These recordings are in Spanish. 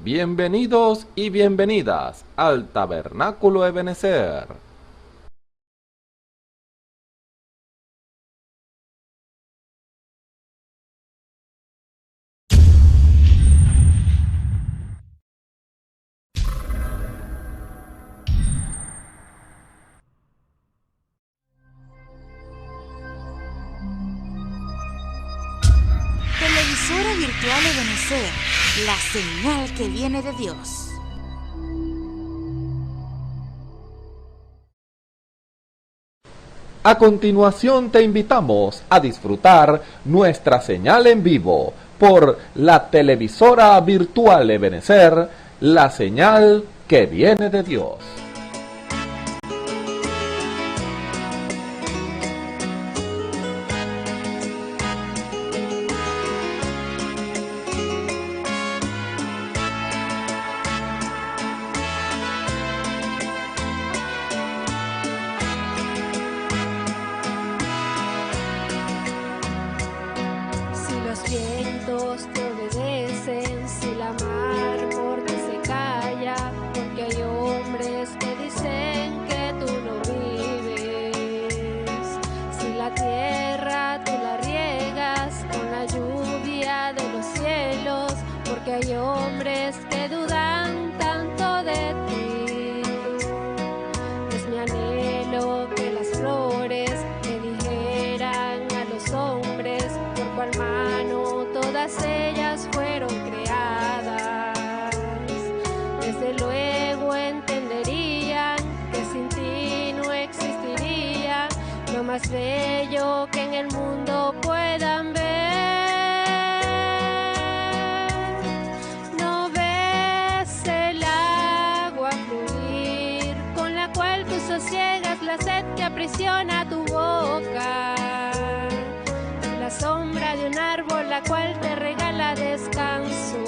Bienvenidos y bienvenidas al Tabernáculo Ebenezer. Televisora virtual Ebenezer, la señal que viene de Dios. A continuación te invitamos a disfrutar nuestra señal en vivo por la televisora virtual Ebenezer, la señal que viene de Dios. Si los vientos te obedecen, si la mar por ti se calla, porque hay hombres que dicen que tú no vives. Si la tierra tú la riegas con la lluvia de los cielos, porque hay hombres que dudan tanto de ti. Es mi anhelo que las flores le dijeran a los hombres por cual mano todas ellas fueron creadas. Desde luego entenderían que sin ti no existiría lo más bello que en el mundo puedan ver. No ves el agua fluir con la cual tú sosiegas la sed que aprisiona tu boca, la sombra de un árbol la cual te regala descanso.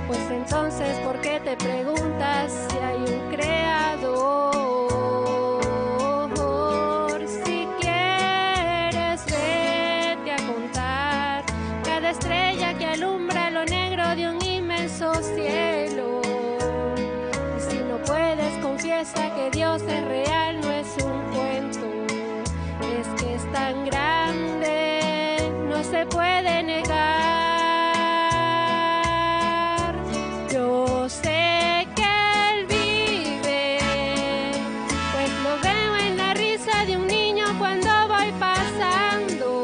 Pues entonces, ¿por qué te preguntas si hay un creador? Si quieres, vete a contar cada estrella que alumbra lo negro de un inmenso cielo. Y si no puedes, confiesa que Dios es real, no es un cuento. Es que es tan grande, no se puede negar. Yo sé que Él vive, pues lo veo en la risa de un niño cuando voy pasando,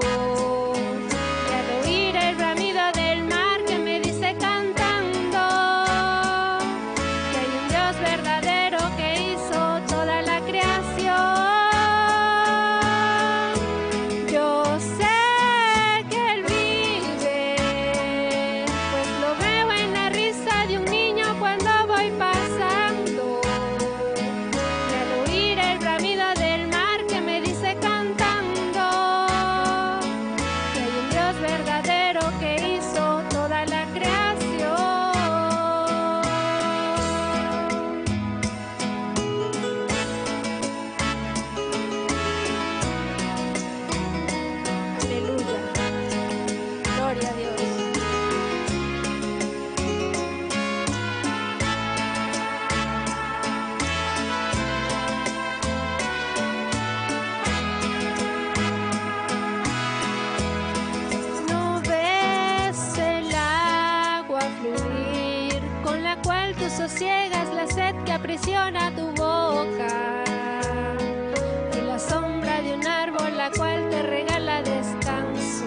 y al oír el bramido del mar que me dice cantando que hay un Dios verdadero que hizo toda la creación. Yo sé que Él vive, pues lo veo en la risa de un niño cuando voy pasando, y al oír el bramido del mar que me dice cantando que hay un Dios verdadero que hizo toda la creación. Aleluya, gloria a Dios. No ves el agua fluir con la cual tú sosiegas la sed que aprisiona tu boca, y la sombra de un árbol la cual te regala descanso.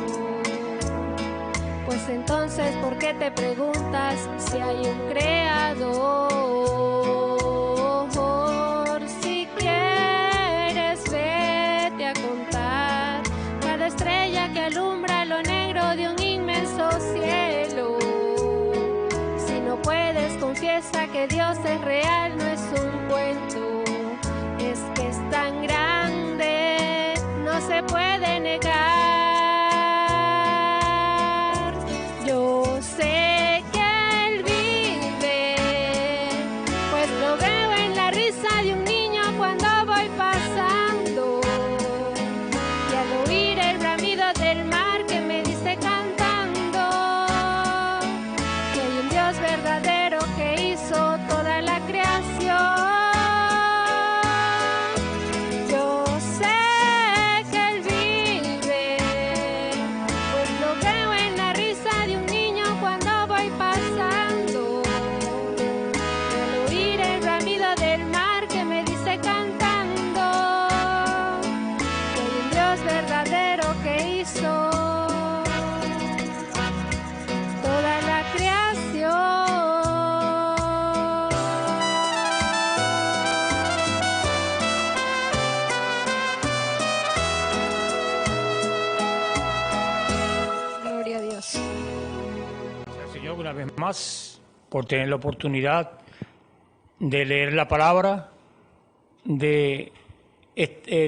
Pues entonces, ¿por qué te preguntas si hay un creador? Si quieres, vete a contar cada estrella que alumbra lo negro de un inmenso cielo. Si no puedes, confiesa que Dios es real, no es un cuento. Es que es tan grande, no se puede negar. Yo sé que Él vive, pues lo veo en la risa de un niño cuando voy pasando, y al oír el bramido del mar que me dice cantando que hay un Dios Dios verdadero que hizo toda la creación. Yo sé que Él vive, pues lo veo en la risa de un niño cuando voy pasando. Al oír el bramido del mar que me dice cantando, que hay un Dios verdadero que hizo toda la creación. Gloria a Dios. Gracias, Señor, una vez más por tener la oportunidad de leer la palabra, de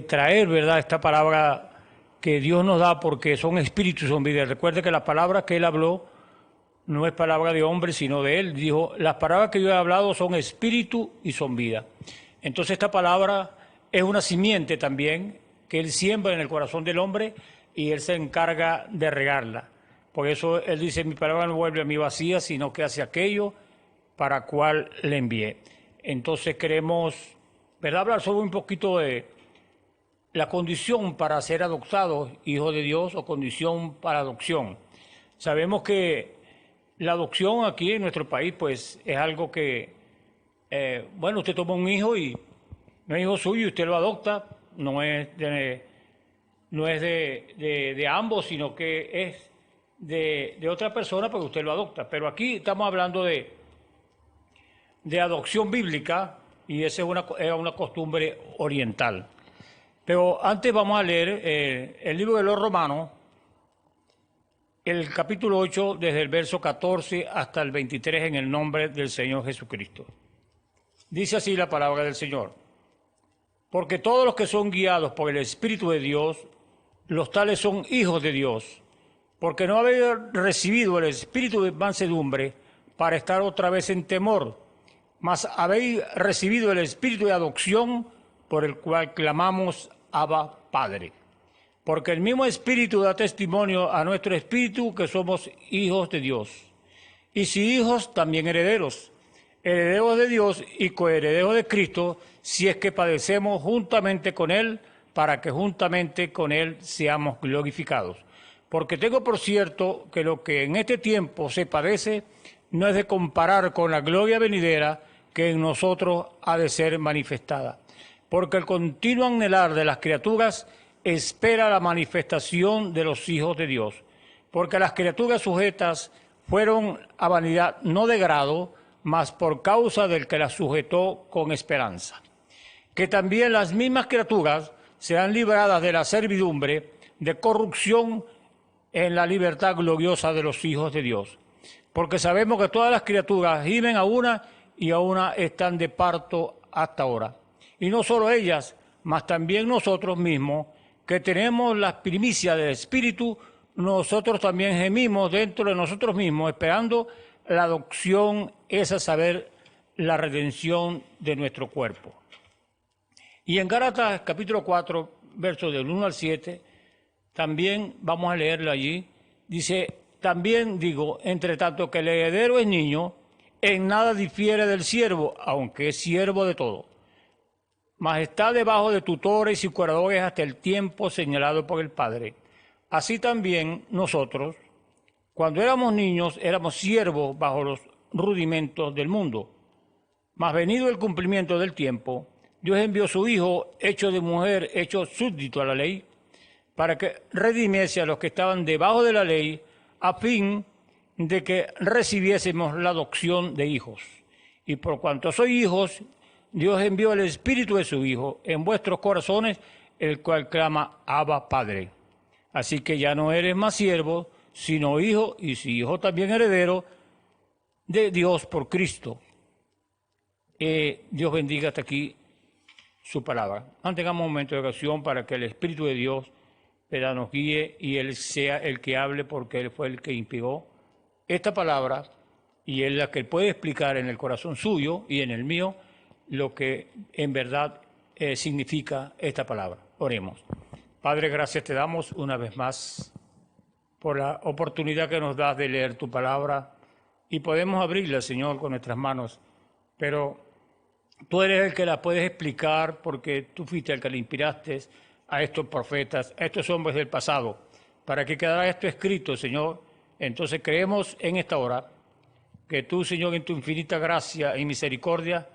traer, ¿verdad?, esta palabra que Dios nos da, porque son espíritus y son vida. Recuerde que la palabra que Él habló no es palabra de hombre, sino de Él. Dijo, las palabras que yo he hablado son espíritu y son vida. Entonces esta palabra es una simiente también que Él siembra en el corazón del hombre y Él se encarga de regarla. Por eso Él dice, mi palabra no vuelve a mí vacía, sino que hace aquello para cual le envié. Entonces queremos, ¿verdad?, hablar sobre un poquito de la condición para ser adoptados hijos de Dios o condición para adopción. Sabemos que la adopción aquí en nuestro país pues es algo que, bueno, usted toma un hijo y no es hijo suyo y usted lo adopta, no es de ambos, sino que es de otra persona porque usted lo adopta. Pero aquí estamos hablando de adopción bíblica y esa es una costumbre oriental. Pero antes vamos a leer el libro de los Romanos, el capítulo 8, desde el verso 14 hasta el 23, en el nombre del Señor Jesucristo. Dice así la palabra del Señor. Porque todos los que son guiados por el Espíritu de Dios, los tales son hijos de Dios. Porque no habéis recibido el espíritu de mansedumbre para estar otra vez en temor, mas habéis recibido el espíritu de adopción por el cual clamamos Abba, Padre. Porque el mismo Espíritu da testimonio a nuestro espíritu que somos hijos de Dios. Y si hijos, también herederos, herederos de Dios y coherederos de Cristo, si es que padecemos juntamente con Él, para que juntamente con Él seamos glorificados. Porque tengo por cierto que lo que en este tiempo se padece no es de comparar con la gloria venidera que en nosotros ha de ser manifestada. Porque el continuo anhelar de las criaturas espera la manifestación de los hijos de Dios. Porque las criaturas sujetas fueron a vanidad no de grado, mas por causa del que las sujetó con esperanza. Que también las mismas criaturas serán libradas de la servidumbre, de corrupción, en la libertad gloriosa de los hijos de Dios. Porque sabemos que todas las criaturas gimen a una y a una están de parto hasta ahora. Y no solo ellas, mas también nosotros mismos, que tenemos las primicias del Espíritu, nosotros también gemimos dentro de nosotros mismos, esperando la adopción, es a saber, la redención de nuestro cuerpo. Y en Gálatas capítulo 4, versos del 1 al 7, también vamos a leerlo allí, dice, también digo, entre tanto que el heredero es niño, en nada difiere del siervo, aunque es siervo de todo. Mas está debajo de tutores y curadores hasta el tiempo señalado por el Padre. Así también nosotros, cuando éramos niños, éramos siervos bajo los rudimentos del mundo. Mas venido el cumplimiento del tiempo, Dios envió su Hijo, hecho de mujer, hecho súbdito a la ley, para que redimiese a los que estaban debajo de la ley, a fin de que recibiésemos la adopción de hijos. Y por cuanto sois hijos, Dios envió el Espíritu de su Hijo en vuestros corazones, el cual clama, Abba, Padre. Así que ya no eres más siervo, sino hijo, y si hijo también heredero de Dios por Cristo. Dios bendiga hasta aquí su palabra. Mantengamos un momento de oración para que el Espíritu de Dios nos guíe y Él sea el que hable, porque Él fue el que inspiró esta palabra y Él es la que puede explicar en el corazón suyo y en el mío lo que en verdad significa esta palabra. Oremos. Padre, gracias te damos una vez más por la oportunidad que nos das de leer tu palabra, y podemos abrirla, Señor, con nuestras manos, pero tú eres el que la puedes explicar porque tú fuiste el que le inspiraste a estos profetas, a estos hombres del pasado, para que quedara esto escrito, Señor. Entonces creemos en esta hora que tú, Señor, en tu infinita gracia y misericordia,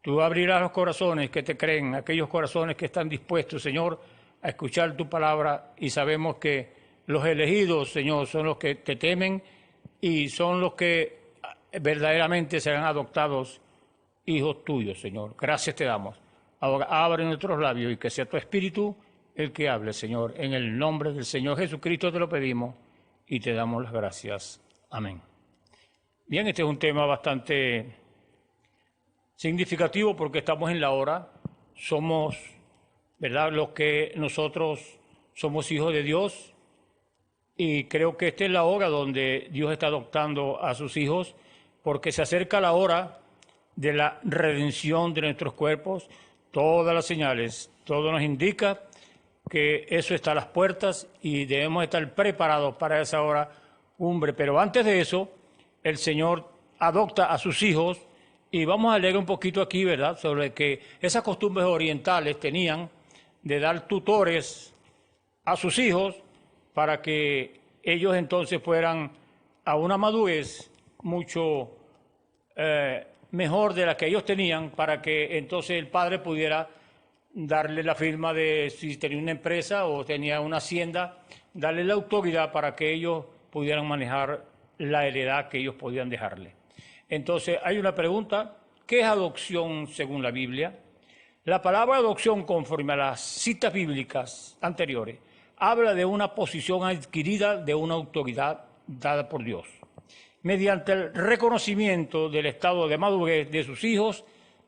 tú abrirás los corazones que te creen, aquellos corazones que están dispuestos, Señor, a escuchar tu palabra, y sabemos que los elegidos, Señor, son los que te temen y son los que verdaderamente serán adoptados hijos tuyos, Señor. Gracias te damos. Ahora abre nuestros labios y que sea tu Espíritu el que hable, Señor. En el nombre del Señor Jesucristo te lo pedimos y te damos las gracias. Amén. Bien, este es un tema bastante significativo porque estamos en la hora. Somos, ¿verdad?, los que nosotros somos hijos de Dios. Y creo que esta es la hora donde Dios está adoptando a sus hijos, porque se acerca la hora de la redención de nuestros cuerpos. Todas las señales, todo nos indica que eso está a las puertas y debemos estar preparados para esa hora cumbre. Pero antes de eso, el Señor adopta a sus hijos, y vamos a leer un poquito aquí, ¿verdad?, sobre que esas costumbres orientales tenían de dar tutores a sus hijos para que ellos entonces fueran a una madurez mucho mejor de la que ellos tenían, para que entonces el padre pudiera darle la firma de si tenía una empresa o tenía una hacienda, darle la autoridad para que ellos pudieran manejar la heredad que ellos podían dejarle. Entonces hay una pregunta: ¿qué es adopción según la Biblia? La palabra adopción, conforme a las citas bíblicas anteriores, habla de una posición adquirida de una autoridad dada por Dios, mediante el reconocimiento del estado de madurez de sus hijos,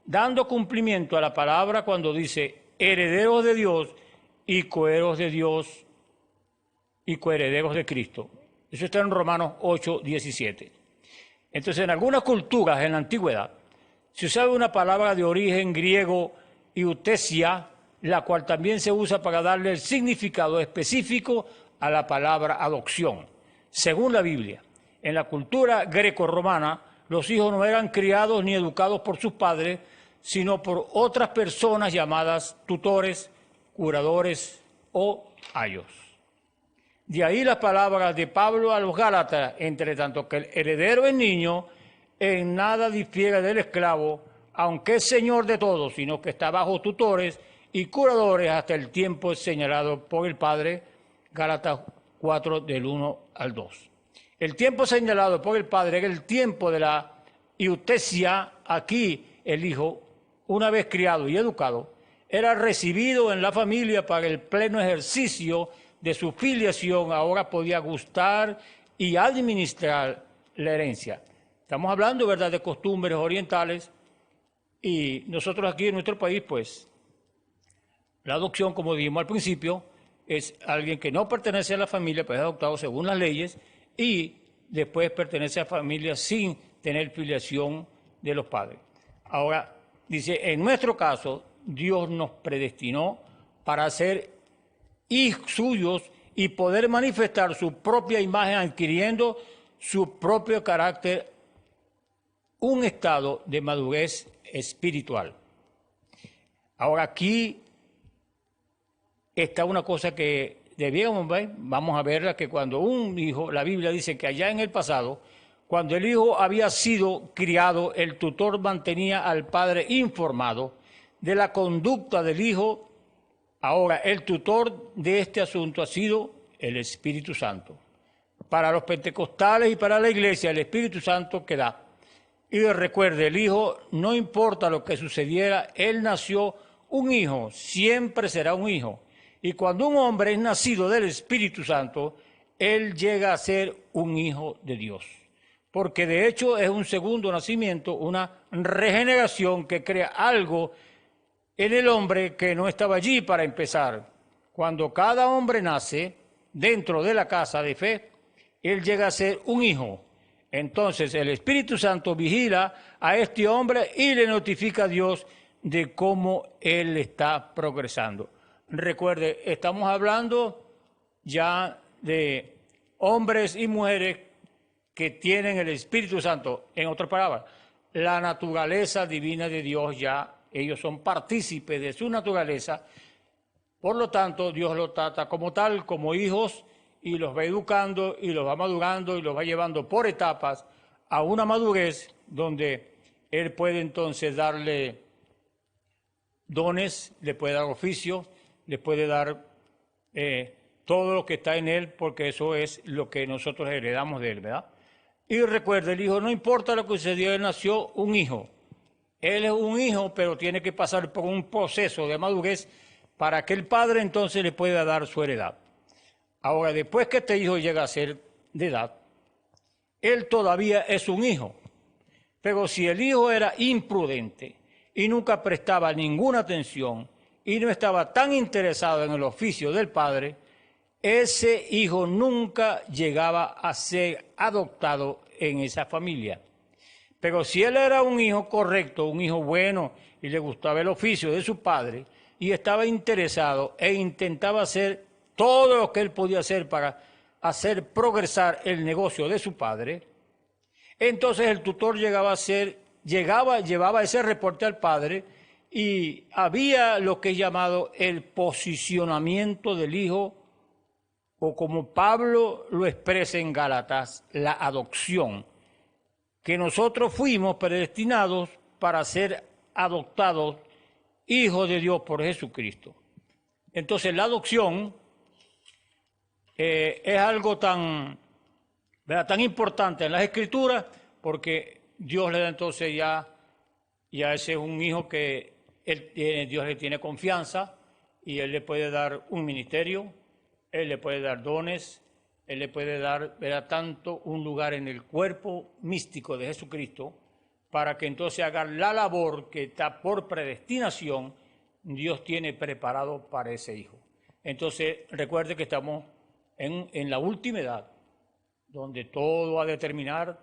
dando cumplimiento a la palabra cuando dice herederos de Dios y coherederos de Dios y coherederos de Cristo. Eso está en Romanos 8:17. Entonces, en algunas culturas en la antigüedad se usaba una palabra de origen griego, iutesia, la cual también se usa para darle el significado específico a la palabra adopción. Según la Biblia, en la cultura greco-romana, los hijos no eran criados ni educados por sus padres, sino por otras personas llamadas tutores, curadores o ayos. De ahí las palabras de Pablo a los Gálatas: entre tanto que el heredero es niño, en nada difiere del esclavo, aunque es señor de todos, sino que está bajo tutores y curadores hasta el tiempo señalado por el Padre. Gálatas 4, del 1 al 2. El tiempo señalado por el Padre era el tiempo de la iutesia. Aquí el hijo, una vez criado y educado, era recibido en la familia para el pleno ejercicio de su filiación. Ahora podía gustar y administrar la herencia. Estamos hablando, ¿verdad?, de costumbres orientales, y nosotros aquí en nuestro país, pues, la adopción, como dijimos al principio, es alguien que no pertenece a la familia, pues es adoptado según las leyes, y después pertenece a familia sin tener filiación de los padres. Ahora, dice, en nuestro caso, Dios nos predestinó para ser hijos suyos y poder manifestar su propia imagen, adquiriendo su propio carácter, un estado de madurez espiritual. Ahora, aquí está una cosa que debíamos ver, vamos a verla, que cuando un hijo, la Biblia dice que allá en el pasado, cuando el hijo había sido criado, el tutor mantenía al padre informado de la conducta del hijo. Ahora, el tutor de este asunto ha sido el Espíritu Santo. Para los pentecostales y para la iglesia, el Espíritu Santo que da. Y recuerde, el hijo, no importa lo que sucediera, él nació un hijo, siempre será un hijo. Y cuando un hombre es nacido del Espíritu Santo, él llega a ser un hijo de Dios. Porque de hecho es un segundo nacimiento, una regeneración que crea algo en el hombre que no estaba allí para empezar. Cuando cada hombre nace dentro de la casa de fe, él llega a ser un hijo. Entonces el Espíritu Santo vigila a este hombre y le notifica a Dios de cómo él está progresando. Recuerde, estamos hablando ya de hombres y mujeres que tienen el Espíritu Santo, en otras palabras, la naturaleza divina de Dios, ya ellos son partícipes de su naturaleza. Por lo tanto, Dios los trata como tal, como hijos, y los va educando y los va madurando y los va llevando por etapas a una madurez donde Él puede entonces darle dones, le puede dar oficios, le puede dar todo lo que está en Él, porque eso es lo que nosotros heredamos de Él, ¿verdad? Y recuerda, el hijo, no importa lo que sucedió, Él nació un hijo. Él es un hijo, pero tiene que pasar por un proceso de madurez para que el padre entonces le pueda dar su heredad. Ahora, después que este hijo llega a ser de edad, él todavía es un hijo. Pero si el hijo era imprudente y nunca prestaba ninguna atención y no estaba tan interesado en el oficio del padre, ese hijo nunca llegaba a ser adoptado en esa familia. Pero si él era un hijo correcto, un hijo bueno, y le gustaba el oficio de su padre, y estaba interesado e intentaba hacer todo lo que él podía hacer para hacer progresar el negocio de su padre, entonces el tutor llevaba ese reporte al padre, y había lo que es llamado el posicionamiento del hijo, o como Pablo lo expresa en Gálatas, la adopción, que nosotros fuimos predestinados para ser adoptados hijos de Dios por Jesucristo. Entonces la adopción es algo tan importante en las Escrituras, porque Dios le da entonces ya ese es un hijo que Dios le tiene confianza, y Él le puede dar un ministerio, Él le puede dar dones, Él le puede dar, tanto un lugar en el cuerpo místico de Jesucristo, para que entonces haga la labor que está por predestinación, Dios tiene preparado para ese hijo. Entonces, recuerde que estamos en la última edad, donde todo va a determinar,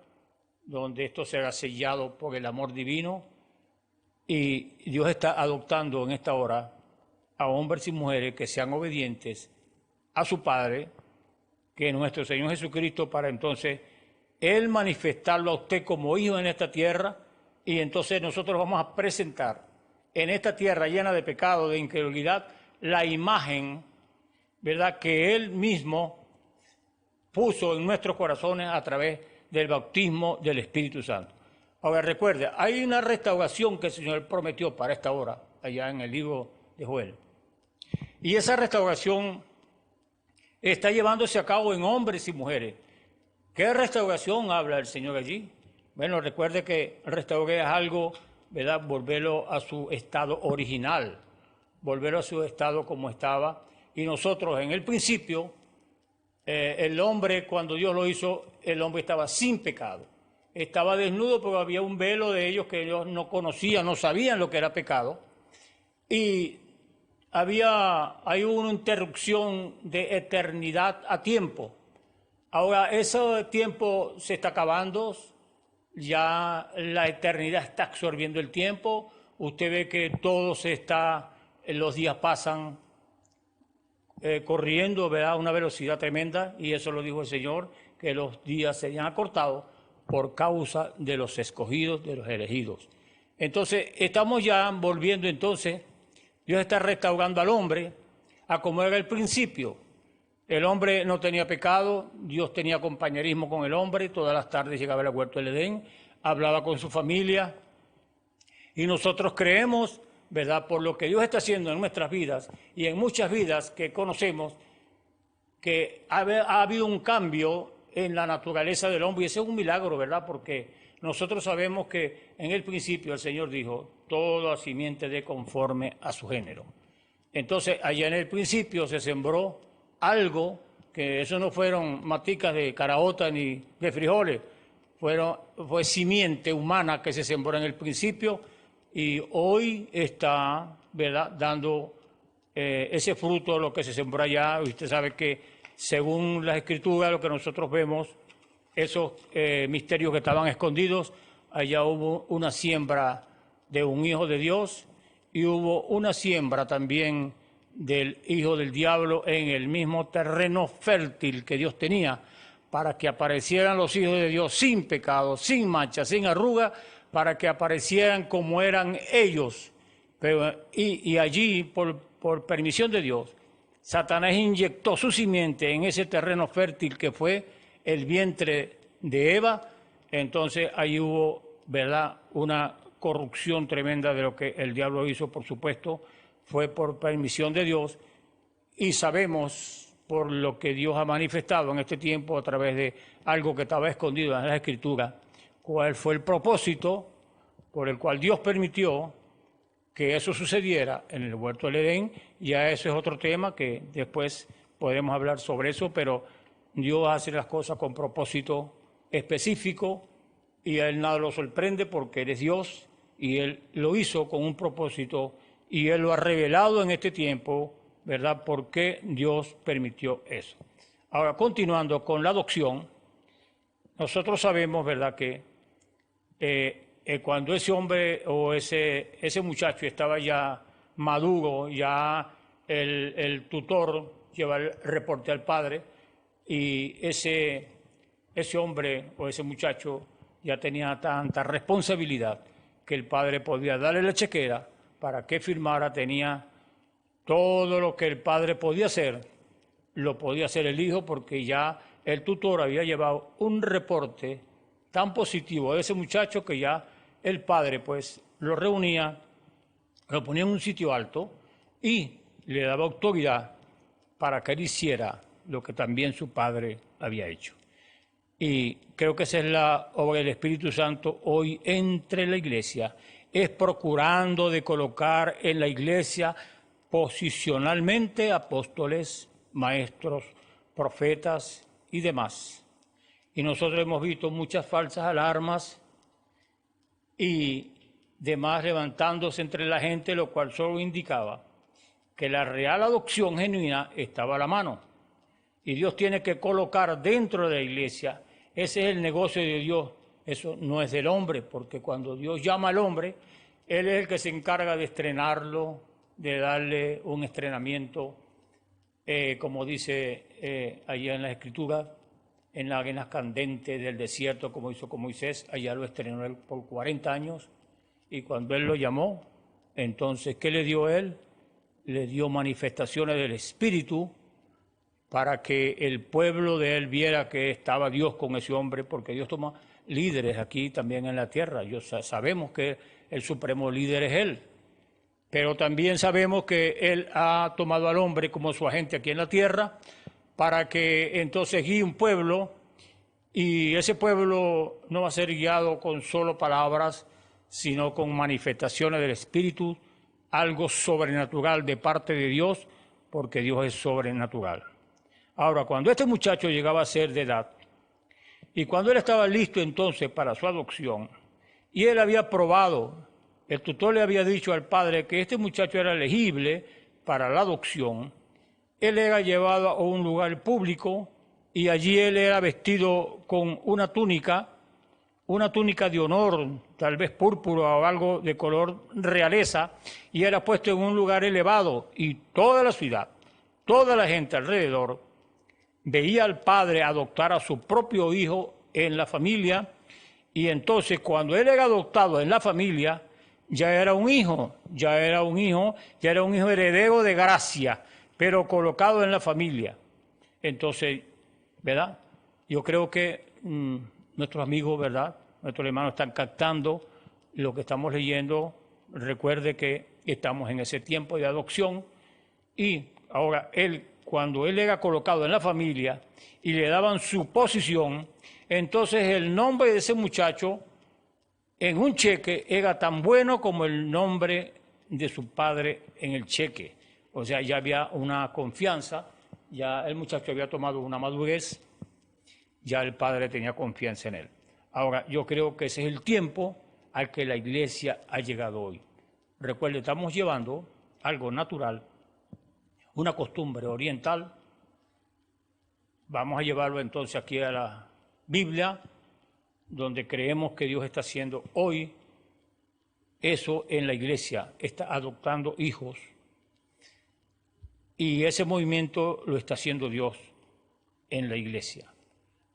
donde esto será sellado por el amor divino, y Dios está adoptando en esta hora a hombres y mujeres que sean obedientes a su Padre, que es nuestro Señor Jesucristo, para entonces Él manifestarlo a usted como hijo en esta tierra, y entonces nosotros vamos a presentar en esta tierra llena de pecado, de incredulidad, la imagen, ¿verdad?, que Él mismo puso en nuestros corazones a través del bautismo del Espíritu Santo. Ahora recuerde, hay una restauración que el Señor prometió para esta hora, allá en el libro de Joel. Y esa restauración está llevándose a cabo en hombres y mujeres. ¿Qué restauración habla el Señor allí? Bueno, recuerde que restaurar es algo, ¿verdad?, volverlo a su estado original, volverlo a su estado como estaba. Y nosotros en el principio, el hombre, cuando Dios lo hizo, el hombre estaba sin pecado. Estaba desnudo, pero había un velo de ellos que ellos no conocían, no sabían lo que era pecado. Y hay una interrupción de eternidad a tiempo. Ahora ese tiempo se está acabando, ya la eternidad está absorbiendo el tiempo. Usted ve que todo los días pasan corriendo, ¿verdad?, a una velocidad tremenda, y eso lo dijo el Señor, que los días serían acortados por causa de los escogidos, de los elegidos. Entonces estamos ya volviendo entonces. Dios está restaurando al hombre a como era el principio. El hombre no tenía pecado, Dios tenía compañerismo con el hombre, todas las tardes llegaba al huerto del Edén, hablaba con su familia, y nosotros creemos, ¿verdad?, por lo que Dios está haciendo en nuestras vidas y en muchas vidas que conocemos, que ha habido un cambio en la naturaleza del hombre, y ese es un milagro, ¿verdad?, porque nosotros sabemos que en el principio el Señor dijo, toda simiente de conforme a su género. Entonces, allá en el principio se sembró algo, que eso no fueron maticas de caraota ni de frijoles, fue simiente humana que se sembró en el principio, y hoy está, ¿verdad?, dando ese fruto, lo que se sembró allá. Usted sabe que según las Escrituras, lo que nosotros vemos, esos misterios que estaban escondidos, allá hubo una siembra de un hijo de Dios, y hubo una siembra también del hijo del diablo en el mismo terreno fértil que Dios tenía para que aparecieran los hijos de Dios sin pecado, sin mancha, sin arruga, para que aparecieran como eran ellos. Y allí, por permisión de Dios, Satanás inyectó su simiente en ese terreno fértil que fue el vientre de Eva. Entonces ahí hubo, ¿verdad?, una corrupción tremenda de lo que el diablo hizo, por supuesto, fue por permisión de Dios. Y sabemos, por lo que Dios ha manifestado en este tiempo a través de algo que estaba escondido en la Escritura, cuál fue el propósito por el cual Dios permitió que eso sucediera en el huerto del Edén. Ya eso es otro tema que después podremos hablar sobre eso, pero Dios hace las cosas con propósito específico y a Él nada lo sorprende porque Él es Dios y Él lo hizo con un propósito y Él lo ha revelado en este tiempo, ¿verdad?, por qué Dios permitió eso. Ahora, continuando con la adopción, nosotros sabemos, ¿verdad?, que cuando ese hombre o ese muchacho estaba ya maduro, ya el tutor lleva el reporte al padre y ese hombre o ese muchacho ya tenía tanta responsabilidad que el padre podía darle la chequera para que firmara, tenía todo lo que el padre podía hacer, lo podía hacer el hijo porque ya el tutor había llevado un reporte tan positivo de ese muchacho que ya el padre pues lo reunía, lo ponía en un sitio alto y le daba autoridad para que él hiciera lo que también su padre había hecho. Y creo que esa es la obra del Espíritu Santo hoy entre la iglesia, es procurando de colocar en la iglesia posicionalmente apóstoles, maestros, profetas y demás. Y nosotros hemos visto muchas falsas alarmas y demás levantándose entre la gente, lo cual solo indicaba que la real adopción genuina estaba a la mano. Y Dios tiene que colocar dentro de la iglesia, ese es el negocio de Dios, eso no es del hombre, porque cuando Dios llama al hombre, Él es el que se encarga de estrenarlo, de darle un estrenamiento, como dice allá en la Escritura, en las arenas candentes del desierto, como hizo con Moisés, allá lo estrenó él por 40 años, y cuando él lo llamó, entonces, ¿qué le dio él? Le dio manifestaciones del Espíritu para que el pueblo de él viera que estaba Dios con ese hombre, porque Dios toma líderes aquí también en la tierra. Sabemos que el supremo líder es él, pero también sabemos que él ha tomado al hombre como su agente aquí en la tierra, para que entonces guíe un pueblo, y ese pueblo no va a ser guiado con solo palabras, sino con manifestaciones del Espíritu, algo sobrenatural de parte de Dios, porque Dios es sobrenatural. Ahora, cuando este muchacho llegaba a ser de edad, y cuando él estaba listo entonces para su adopción, y él había probado, el tutor le había dicho al padre que este muchacho era elegible para la adopción, él era llevado a un lugar público y allí él era vestido con una túnica de honor, tal vez púrpura o algo de color realeza, y era puesto en un lugar elevado y toda la ciudad, toda la gente alrededor veía al padre adoptar a su propio hijo en la familia, y entonces cuando él era adoptado en la familia, ya era un hijo heredero de gracia, pero colocado en la familia. Entonces, ¿verdad? Yo creo que nuestros amigos, ¿verdad?, nuestros hermanos están captando lo que estamos leyendo. Recuerde que estamos en ese tiempo de adopción y ahora cuando él era colocado en la familia y le daban su posición, entonces el nombre de ese muchacho en un cheque era tan bueno como el nombre de su padre en el cheque. O sea, ya había una confianza, ya el muchacho había tomado una madurez, ya el padre tenía confianza en él. Ahora, yo creo que ese es el tiempo al que la iglesia ha llegado hoy. Recuerde, estamos llevando algo natural, una costumbre oriental. Vamos a llevarlo entonces aquí a la Biblia, donde creemos que Dios está haciendo hoy eso en la iglesia, está adoptando hijos. Y ese movimiento lo está haciendo Dios en la iglesia.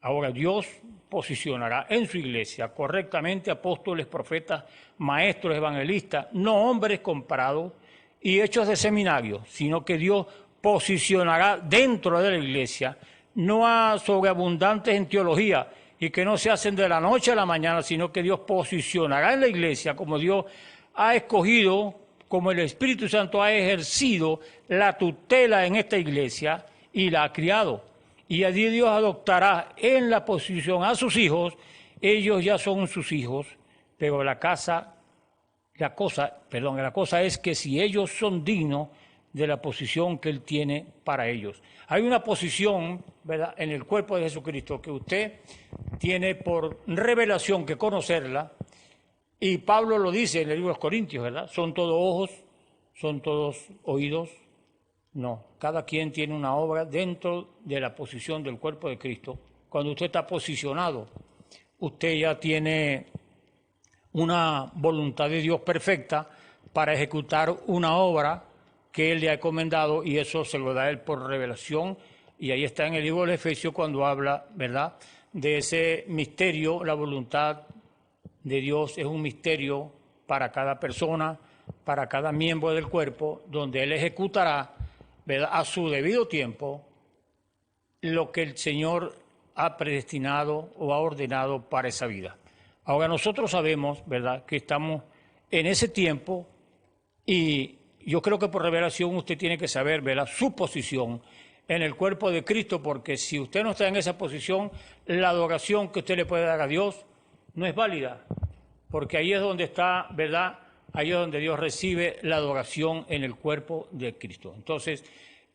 Ahora Dios posicionará en su iglesia correctamente apóstoles, profetas, maestros, evangelistas, no hombres comparados y hechos de seminario, sino que Dios posicionará dentro de la iglesia, no a sobreabundantes en teología y que no se hacen de la noche a la mañana, sino que Dios posicionará en la iglesia como Dios ha escogido, como el Espíritu Santo ha ejercido la tutela en esta iglesia y la ha criado. Y allí Dios adoptará en la posición a sus hijos, ellos ya son sus hijos, pero la cosa es que si ellos son dignos de la posición que Él tiene para ellos. Hay una posición, ¿verdad?, en el cuerpo de Jesucristo que usted tiene por revelación que conocerla, y Pablo lo dice en el libro de los Corintios, ¿verdad? ¿Son todos ojos? ¿Son todos oídos? No, cada quien tiene una obra dentro de la posición del cuerpo de Cristo. Cuando usted está posicionado, usted ya tiene una voluntad de Dios perfecta para ejecutar una obra que Él le ha encomendado, y eso se lo da Él por revelación. Y ahí está en el libro de Efesios cuando habla, ¿verdad?, de ese misterio. La voluntad de Dios es un misterio para cada persona, para cada miembro del cuerpo, donde Él ejecutará, ¿verdad?, a su debido tiempo lo que el Señor ha predestinado o ha ordenado para esa vida. Ahora nosotros sabemos, ¿verdad?, que estamos en ese tiempo, y yo creo que por revelación usted tiene que saber, ¿verdad?, su posición en el cuerpo de Cristo, porque si usted no está en esa posición, la adoración que usted le puede dar a Dios no es válida, porque ahí es donde está, ¿verdad?, ahí es donde Dios recibe la adoración en el cuerpo de Cristo. Entonces,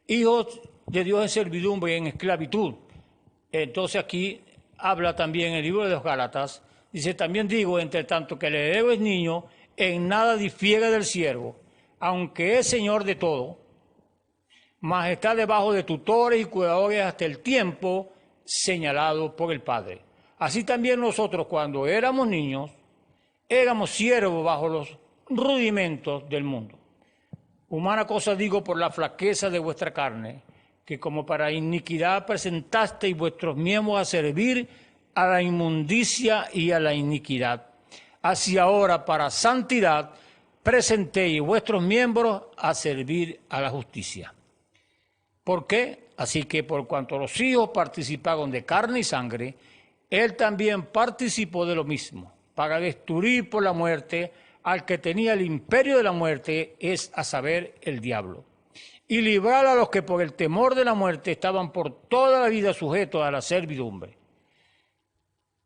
hijos de Dios en servidumbre y en esclavitud. Entonces aquí habla también el libro de los Gálatas, dice: también digo, entre tanto que el heredero es niño, en nada difiere del siervo, aunque es señor de todo, mas está debajo de tutores y cuidadores hasta el tiempo señalado por el Padre. Así también nosotros, cuando éramos niños, éramos siervos bajo los rudimentos del mundo. Humana cosa digo por la flaqueza de vuestra carne, que como para iniquidad presentasteis vuestros miembros a servir a la inmundicia y a la iniquidad. Así ahora para santidad presentéis vuestros miembros a servir a la justicia. ¿Por qué? Así que por cuanto los hijos participaron de carne y sangre, Él también participó de lo mismo, para destruir por la muerte al que tenía el imperio de la muerte, es a saber, el diablo, y librar a los que por el temor de la muerte estaban por toda la vida sujetos a la servidumbre.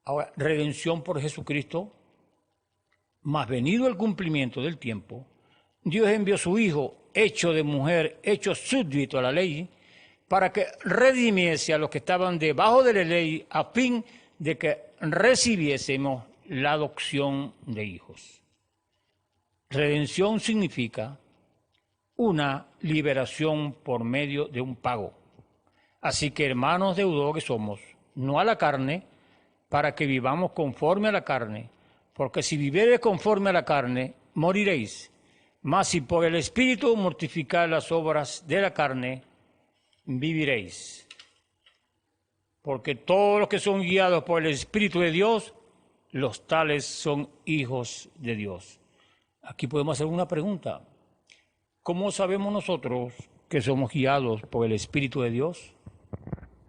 Ahora, redención por Jesucristo, mas venido el cumplimiento del tiempo, Dios envió a su Hijo, hecho de mujer, hecho súbdito a la ley, para que redimiese a los que estaban debajo de la ley, a fin de que recibiésemos la adopción de hijos. Redención significa una liberación por medio de un pago. Así que, hermanos deudores somos, no a la carne, para que vivamos conforme a la carne, porque si viviereis conforme a la carne, moriréis. Mas si por el Espíritu mortificáis las obras de la carne, viviréis. Porque todos los que son guiados por el Espíritu de Dios, los tales son hijos de Dios. Aquí podemos hacer una pregunta. ¿Cómo sabemos nosotros que somos guiados por el Espíritu de Dios?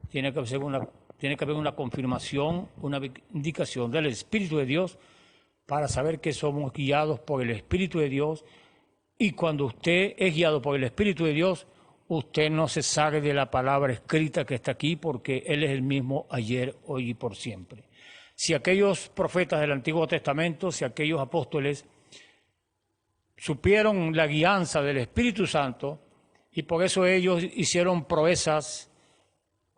Tiene que haber una confirmación, una indicación del Espíritu de Dios para saber que somos guiados por el Espíritu de Dios. Y cuando usted es guiado por el Espíritu de Dios, usted no se sale de la palabra escrita que está aquí, porque Él es el mismo ayer, hoy y por siempre. Si aquellos profetas del Antiguo Testamento, si aquellos apóstoles supieron la guianza del Espíritu Santo, y por eso ellos hicieron proezas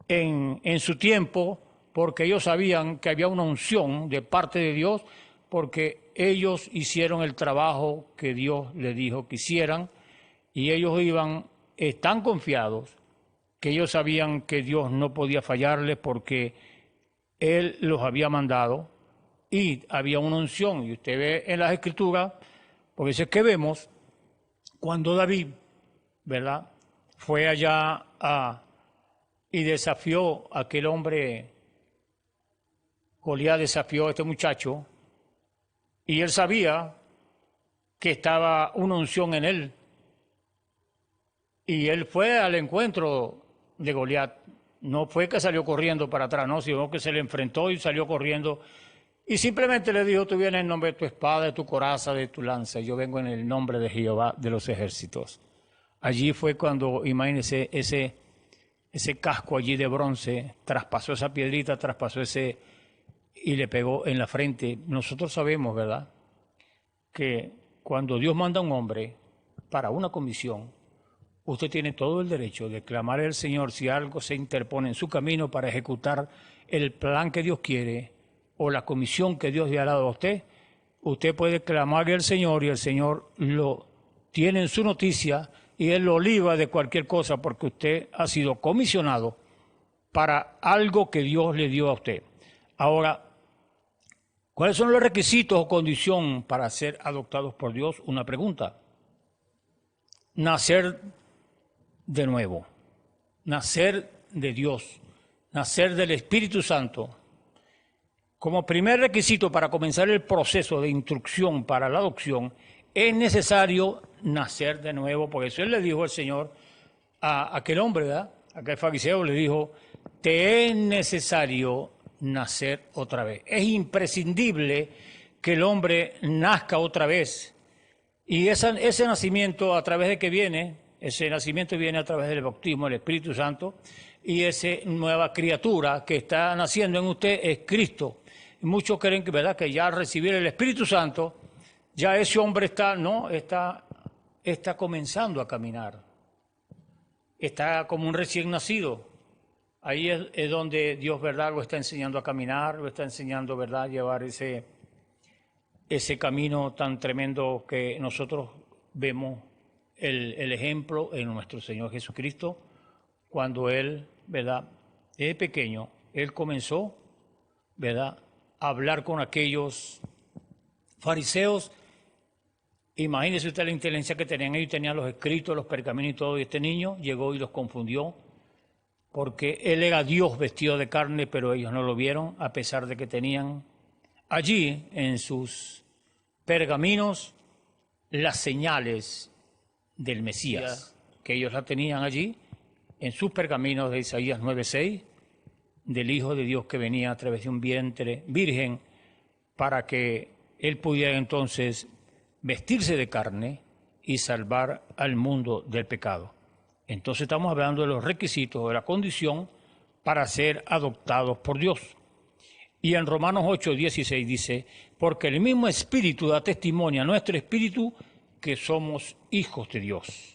en su tiempo, porque ellos sabían que había una unción de parte de Dios, porque ellos hicieron el trabajo que Dios les dijo que hicieran, y ellos iban tan confiados que ellos sabían que Dios no podía fallarles, porque Él los había mandado y había una unción. Y usted ve en las Escrituras, porque eso es que vemos, cuando David, ¿verdad?, fue allá y desafió a aquel hombre Goliat desafió a este muchacho y él sabía que estaba una unción en él. Y él fue al encuentro de Goliat. No fue que salió corriendo para atrás, no, sino que se le enfrentó y salió corriendo. Y simplemente le dijo, tú vienes en nombre de tu espada, de tu coraza, de tu lanza. Yo vengo en el nombre de Jehová de los ejércitos. Allí fue cuando, imagínense, ese casco allí de bronce, traspasó esa piedrita, traspasó ese y le pegó en la frente. Nosotros sabemos, ¿verdad?, que cuando Dios manda a un hombre para una comisión, usted tiene todo el derecho de clamar al Señor si algo se interpone en su camino para ejecutar el plan que Dios quiere o la comisión que Dios le ha dado a usted. Usted puede clamarle al Señor y el Señor lo tiene en su noticia y Él lo liba de cualquier cosa porque usted ha sido comisionado para algo que Dios le dio a usted. Ahora, ¿cuáles son los requisitos o condición para ser adoptados por Dios? Una pregunta. Nacer de nuevo, nacer de Dios, nacer del Espíritu Santo. Como primer requisito para comenzar el proceso de instrucción para la adopción, es necesario nacer de nuevo. Por eso Él le dijo al Señor a aquel hombre, ¿verdad?, a aquel fariseo, le dijo, te es necesario nacer otra vez. Es imprescindible que el hombre nazca otra vez. Y ese nacimiento, ¿a través de qué viene? Ese nacimiento viene a través del bautismo del Espíritu Santo, y esa nueva criatura que está naciendo en usted es Cristo. Muchos creen que, ¿verdad?, que ya al recibir el Espíritu Santo, ya ese hombre está comenzando a caminar. Está como un recién nacido. Ahí es donde Dios, ¿verdad?, lo está enseñando a caminar, lo está enseñando, ¿verdad?, a llevar ese camino tan tremendo que nosotros vemos el ejemplo en nuestro Señor Jesucristo. Cuando Él, ¿verdad?, es pequeño, Él comenzó, ¿verdad?, a hablar con aquellos fariseos. Imagínese usted la inteligencia que tenían ellos, tenían los escritos, los pergaminos y todo, y este niño llegó y los confundió, porque Él era Dios vestido de carne, pero ellos no lo vieron, a pesar de que tenían allí en sus pergaminos las señales del Mesías, que ellos la tenían allí en sus pergaminos de Isaías 9:6, del Hijo de Dios que venía a través de un vientre virgen, para que Él pudiera entonces vestirse de carne y salvar al mundo del pecado. Entonces estamos hablando de los requisitos, de la condición para ser adoptados por Dios. Y en Romanos 8:16 dice, porque el mismo Espíritu da testimonio a nuestro espíritu que somos hijos de Dios.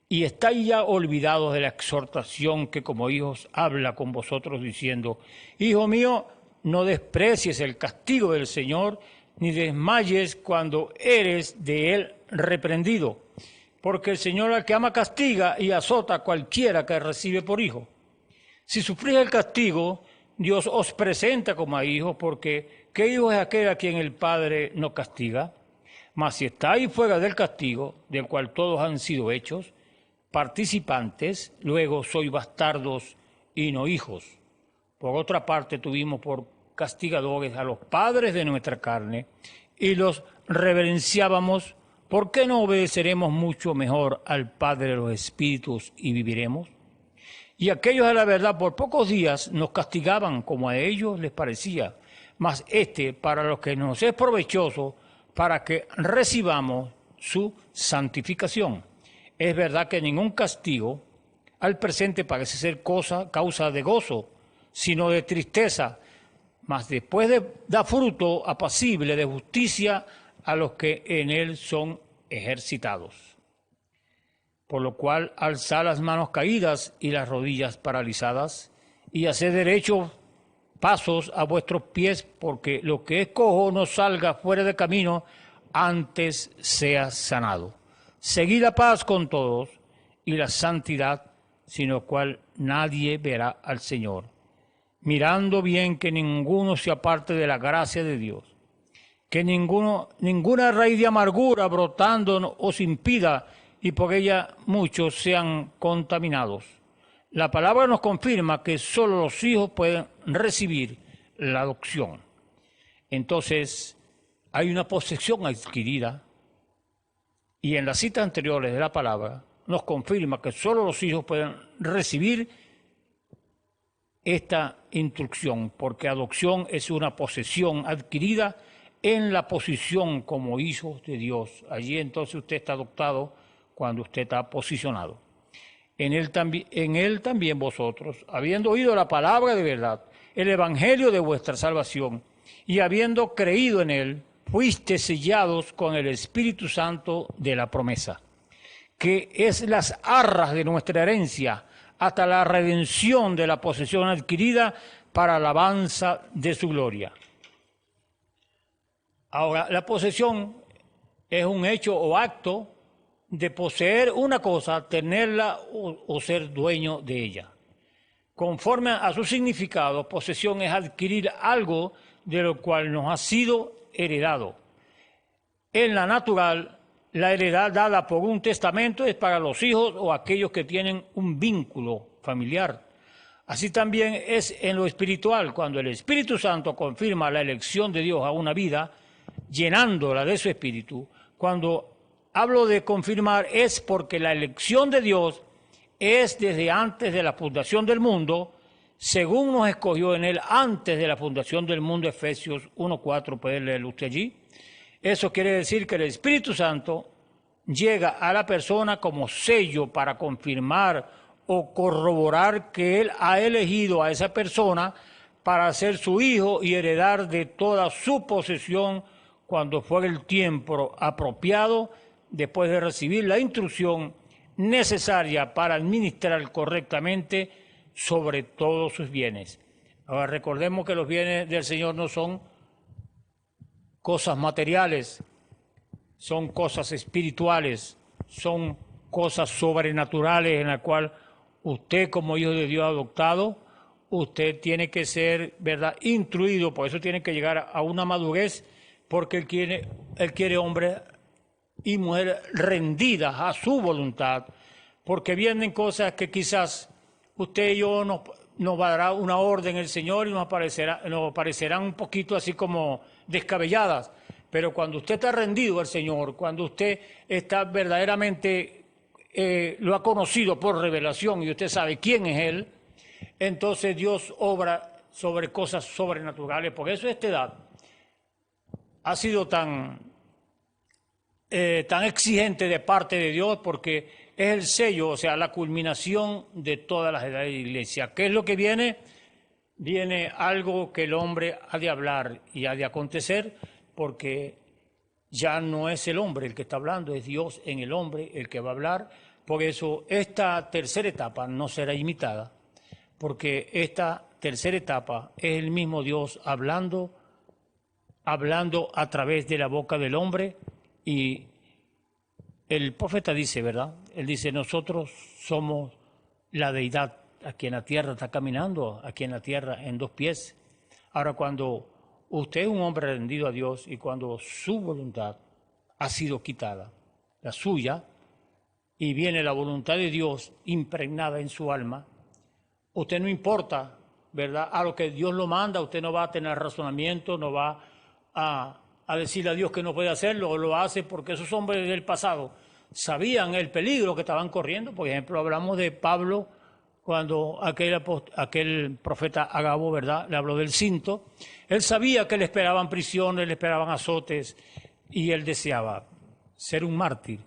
Y estáis ya olvidados de la exhortación que como hijos habla con vosotros diciendo, hijo mío, no desprecies el castigo del Señor, ni desmayes cuando eres de Él reprendido. Porque el Señor al que ama castiga y azota a cualquiera que recibe por hijo. Si sufrís el castigo, Dios os presenta como a hijos, porque ¿qué hijo es aquel a quien el Padre no castiga? Mas si estáis fuera del castigo, del cual todos han sido hechos, participantes, luego sois bastardos y no hijos. Por otra parte, tuvimos por castigadores a los padres de nuestra carne y los reverenciábamos. ¿Por qué no obedeceremos mucho mejor al Padre de los Espíritus y viviremos? Y aquellos a la verdad por pocos días nos castigaban como a ellos les parecía, mas para los que nos es provechoso, para que recibamos su santificación. Es verdad que ningún castigo al presente parece ser causa de gozo, sino de tristeza, mas después da fruto apacible de justicia a los que en él son ejercitados. Por lo cual, alzad las manos caídas y las rodillas paralizadas, y haced derechos pasos a vuestros pies, porque lo que es cojo no salga fuera de camino, antes sea sanado. Seguid la paz con todos y la santidad, sin lo cual nadie verá al Señor, mirando bien que ninguno se aparte de la gracia de Dios, que ninguna raíz de amargura brotando os impida, y por ella muchos sean contaminados. La palabra nos confirma que solo los hijos pueden recibir la adopción. Entonces, hay una posesión adquirida, y en las citas anteriores de la palabra nos confirma que solo los hijos pueden recibir esta instrucción, porque adopción es una posesión adquirida en la posición como hijos de Dios. Allí entonces usted está adoptado cuando usted está posicionado. En él también vosotros, habiendo oído la palabra de verdad, el evangelio de vuestra salvación, y habiendo creído en él, fuiste sellados con el Espíritu Santo de la promesa, que es las arras de nuestra herencia, hasta la redención de la posesión adquirida para alabanza de su gloria. Ahora, la posesión es un hecho o acto de poseer una cosa, tenerla o ser dueño de ella. Conforme a su significado, posesión es adquirir algo de lo cual nos ha sido heredado. En la natural, la heredad dada por un testamento es para los hijos o aquellos que tienen un vínculo familiar. Así también es en lo espiritual, cuando el Espíritu Santo confirma la elección de Dios a una vida, llenándola de su Espíritu. Cuando hablo de confirmar es porque la elección de Dios es desde antes de la fundación del mundo, según nos escogió en él antes de la fundación del mundo, Efesios 1:4, puede leerlo usted allí. Eso quiere decir que el Espíritu Santo llega a la persona como sello para confirmar o corroborar que él ha elegido a esa persona para ser su hijo y heredar de toda su posesión cuando fuera el tiempo apropiado, después de recibir la instrucción necesaria para administrar correctamente sobre todos sus bienes. Ahora recordemos que los bienes del Señor no son cosas materiales, son cosas espirituales, son cosas sobrenaturales en las cuales usted como hijo de Dios adoptado, usted tiene que ser, ¿verdad?, instruido, por eso tiene que llegar a una madurez, porque él quiere hombre y mujer rendidas a su voluntad, porque vienen cosas que quizás usted y yo nos va a dar una orden el Señor y nos parecerán un poquito así como descabelladas, pero cuando usted está rendido al Señor, cuando usted está verdaderamente, lo ha conocido por revelación y usted sabe quién es Él, entonces Dios obra sobre cosas sobrenaturales. Por eso esta edad ha sido tan exigente de parte de Dios, porque es el sello, o sea, la culminación de todas las edades de la iglesia. ¿Qué es lo que viene? Viene algo que el hombre ha de hablar y ha de acontecer, porque ya no es el hombre el que está hablando, es Dios en el hombre el que va a hablar. Por eso esta tercera etapa no será imitada, porque esta tercera etapa es el mismo Dios hablando a través de la boca del hombre. Y el profeta dice, ¿verdad? Él dice, nosotros somos la deidad aquí en la tierra, está caminando aquí en la tierra en dos pies. Ahora, cuando usted es un hombre rendido a Dios y cuando su voluntad ha sido quitada, la suya, y viene la voluntad de Dios impregnada en su alma, usted no importa, ¿verdad?, a lo que Dios lo manda, usted no va a tener razonamiento, no va a decirle a Dios que no puede hacerlo, o lo hace porque esos hombres del pasado sabían el peligro que estaban corriendo. Por ejemplo, hablamos de Pablo cuando aquel profeta Agabo, ¿verdad?, le habló del cinto. Él sabía que le esperaban prisiones, le esperaban azotes, y él deseaba ser un mártir,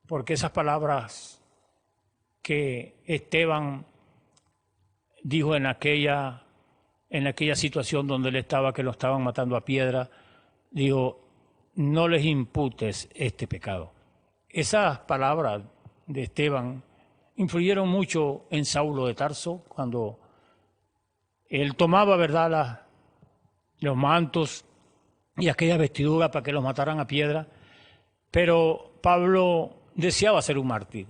porque esas palabras que Esteban dijo en aquella situación donde él estaba, que lo estaban matando a piedra, dijo, no les imputes este pecado. Esas palabras de Esteban influyeron mucho en Saulo de Tarso, cuando él tomaba, ¿verdad?, los mantos y aquella vestidura para que los mataran a piedra. Pero Pablo deseaba ser un mártir.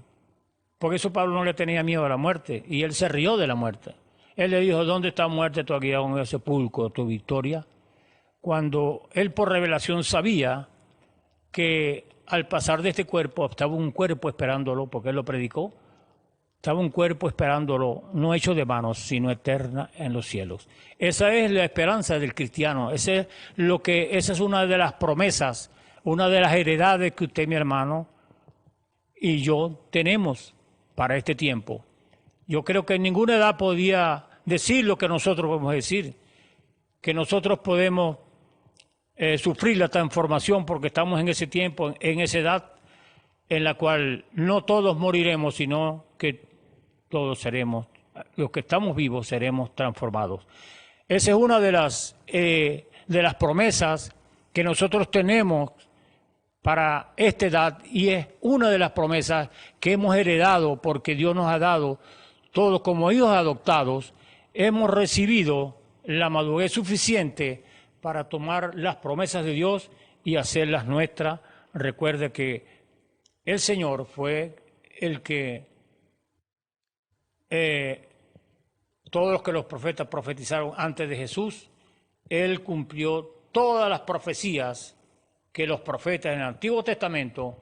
Por eso Pablo no le tenía miedo a la muerte, y él se rió de la muerte. Él le dijo, ¿dónde está muerte tu aguijón, el sepulcro, tu victoria? Cuando él por revelación sabía que al pasar de este cuerpo estaba un cuerpo esperándolo, porque él lo predicó, Estaba un cuerpo esperándolo, no hecho de manos, sino eterna en los cielos. Esa es la esperanza del cristiano. Esa es una de las promesas, una de las heredades que usted, mi hermano, y yo tenemos para este tiempo. Yo creo que en ninguna edad podía decir lo que nosotros podemos decir, que nosotros podemos sufrir la transformación porque estamos en ese tiempo, en esa edad en la cual no todos moriremos, sino que todos seremos, los que estamos vivos seremos transformados. Esa es una de las promesas que nosotros tenemos para esta edad y es una de las promesas que hemos heredado porque Dios nos ha dado, todos como hijos adoptados, hemos recibido la madurez suficiente para tomar las promesas de Dios y hacerlas nuestras. Recuerde que el Señor fue el que todos los que los profetas profetizaron antes de Jesús, Él cumplió todas las profecías que los profetas en el Antiguo Testamento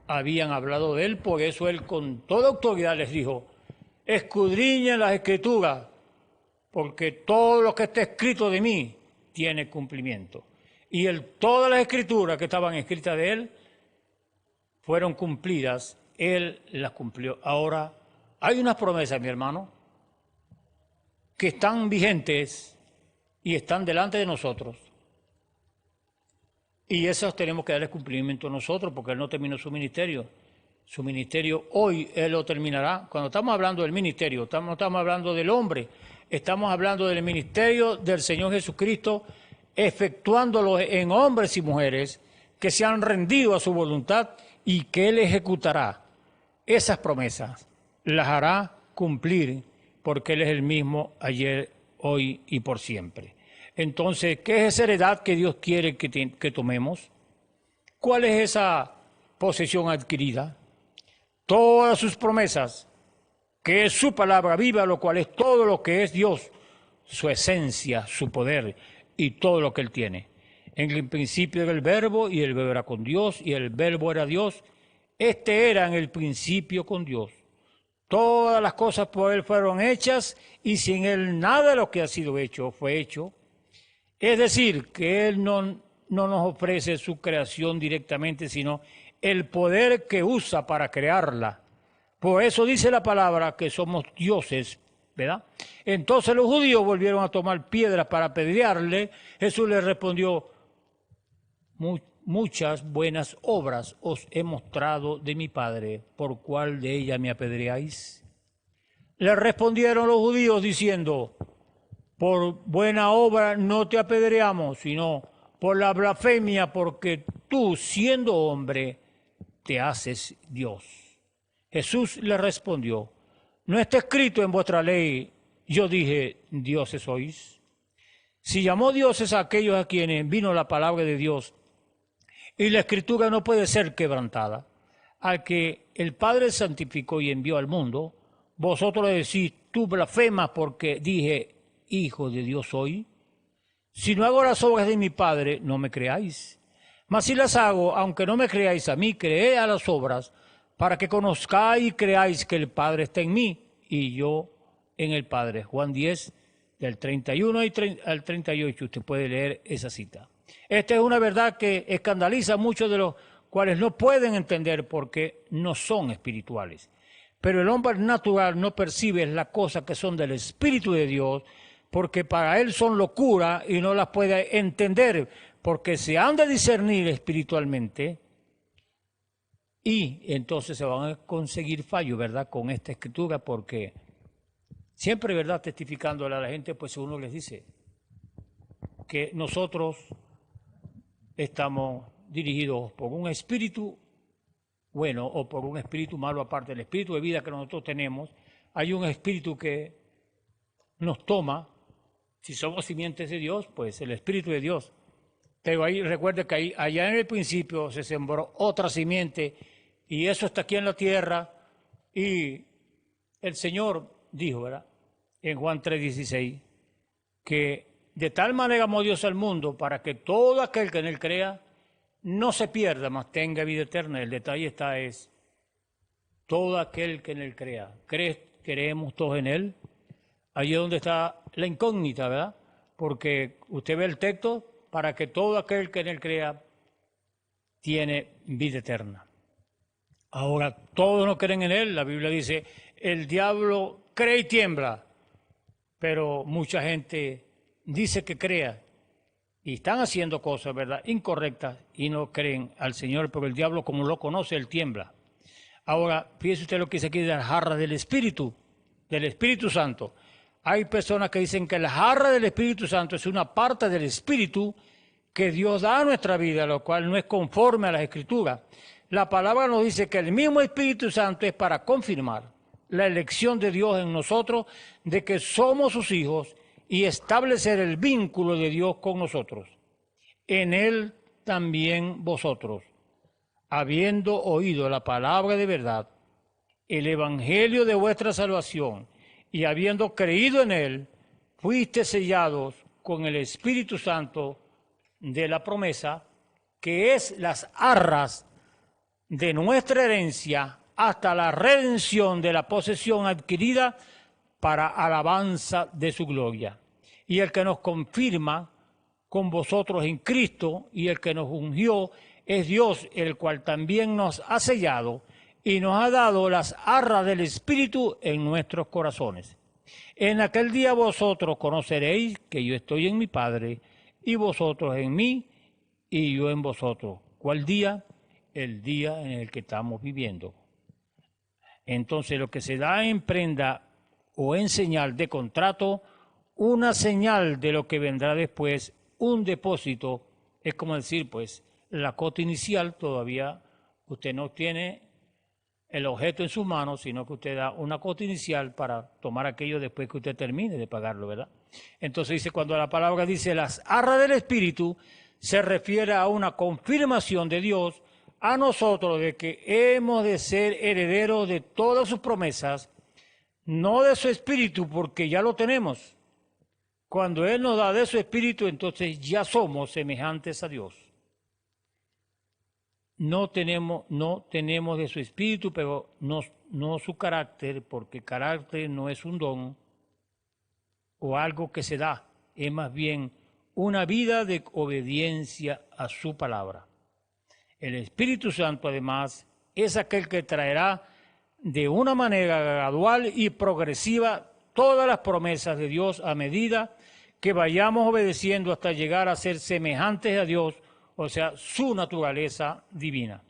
habían hablado de Él. Por eso Él con toda autoridad les dijo, escudriñen las Escrituras, porque todo lo que está escrito de mí tiene cumplimiento. Y todas las Escrituras que estaban escritas de Él fueron cumplidas, Él las cumplió. Ahora, hay unas promesas, mi hermano, que están vigentes y están delante de nosotros. Y esas tenemos que darle cumplimiento a nosotros porque Él no terminó su ministerio. Su ministerio hoy Él lo terminará. Cuando estamos hablando del ministerio, estamos hablando del hombre, estamos hablando del ministerio del Señor Jesucristo, efectuándolo en hombres y mujeres que se han rendido a su voluntad y que Él ejecutará esas promesas. Las hará cumplir porque Él es el mismo ayer, hoy y por siempre. Entonces, ¿qué es esa heredad que Dios quiere que tomemos? ¿Cuál es esa posesión adquirida? Todas sus promesas, que es su palabra viva, lo cual es todo lo que es Dios, su esencia, su poder y todo lo que Él tiene. En el principio era el Verbo y el Verbo era con Dios y el Verbo era Dios. Este era en el principio con Dios. Todas las cosas por Él fueron hechas y sin Él nada de lo que ha sido hecho fue hecho. Es decir, que Él no nos ofrece su creación directamente, sino el poder que usa para crearla. Por eso dice la palabra que somos dioses, ¿verdad? Entonces los judíos volvieron a tomar piedras para apedrearle. Jesús les respondió, muchas buenas obras os he mostrado de mi Padre, ¿por cuál de ellas me apedreáis? Le respondieron los judíos diciendo, por buena obra no te apedreamos, sino por la blasfemia, porque tú, siendo hombre, te haces Dios. Jesús le respondió, ¿no está escrito en vuestra ley, yo dije, dioses sois? Si llamó dioses a aquellos a quienes vino la palabra de Dios, y la Escritura no puede ser quebrantada, al que el Padre santificó y envió al mundo, vosotros le decís, tú blasfemas porque dije, hijo de Dios soy. Si no hago las obras de mi Padre, no me creáis. Mas si las hago, aunque no me creáis a mí, creed a las obras, para que conozcáis y creáis que el Padre está en mí y yo en el Padre. Juan 10, del 31 al 38, usted puede leer esa cita. Esta es una verdad que escandaliza a muchos de los cuales no pueden entender porque no son espirituales. Pero el hombre natural no percibe las cosas que son del Espíritu de Dios, porque para él son locura y no las puede entender, porque se han de discernir espiritualmente y entonces se van a conseguir fallos, ¿verdad?, con esta escritura, porque siempre, ¿verdad?, testificándole a la gente, pues uno les dice que nosotros estamos dirigidos por un espíritu bueno o por un espíritu malo, aparte del espíritu de vida que nosotros tenemos. Hay un espíritu que nos toma, si somos simientes de Dios, pues el Espíritu de Dios. Pero ahí recuerde que allá en el principio se sembró otra simiente y eso está aquí en la tierra. Y el Señor dijo, ¿verdad?, en Juan 3:16, que de tal manera amó Dios al mundo para que todo aquel que en él crea no se pierda, mas tenga vida eterna. El detalle está es todo aquel que en él crea. ¿Creemos todos en él? Allí es donde está la incógnita, ¿verdad? Porque usted ve el texto, para que todo aquel que en él crea tiene vida eterna. Ahora, todos no creen en él. La Biblia dice, el diablo cree y tiembla, pero mucha gente dice que crea y están haciendo cosas, ¿verdad?, incorrectas y no creen al Señor, porque el diablo, como lo conoce, él tiembla. Ahora, fíjese usted lo que dice aquí de la jarra del Espíritu Santo. Hay personas que dicen que la jarra del Espíritu Santo es una parte del Espíritu que Dios da a nuestra vida, lo cual no es conforme a las Escrituras. La palabra nos dice que el mismo Espíritu Santo es para confirmar la elección de Dios en nosotros, de que somos sus hijos, y establecer el vínculo de Dios con nosotros. En él también vosotros, habiendo oído la palabra de verdad, el evangelio de vuestra salvación, y habiendo creído en él, fuiste sellados con el Espíritu Santo de la promesa, que es las arras de nuestra herencia hasta la redención de la posesión adquirida para alabanza de su gloria. Y el que nos confirma con vosotros en Cristo y el que nos ungió es Dios, el cual también nos ha sellado y nos ha dado las arras del Espíritu en nuestros corazones. En aquel día vosotros conoceréis que yo estoy en mi Padre, y vosotros en mí, y yo en vosotros. ¿Cuál día? El día en el que estamos viviendo. Entonces, lo que se da en prenda o en señal de contrato, una señal de lo que vendrá después, un depósito, es como decir, pues, la cuota inicial todavía usted no tiene el objeto en sus manos, sino que usted da una cuota inicial para tomar aquello después que usted termine de pagarlo, ¿verdad? Entonces dice, cuando la palabra dice las arras del Espíritu, se refiere a una confirmación de Dios a nosotros de que hemos de ser herederos de todas sus promesas, no de su Espíritu, porque ya lo tenemos. Cuando Él nos da de su Espíritu, entonces ya somos semejantes a Dios. No tenemos de su Espíritu, pero no su carácter, porque carácter no es un don o algo que se da, es más bien una vida de obediencia a su palabra. El Espíritu Santo, además, es aquel que traerá de una manera gradual y progresiva todas las promesas de Dios a medida que vayamos obedeciendo hasta llegar a ser semejantes a Dios, o sea, su naturaleza divina,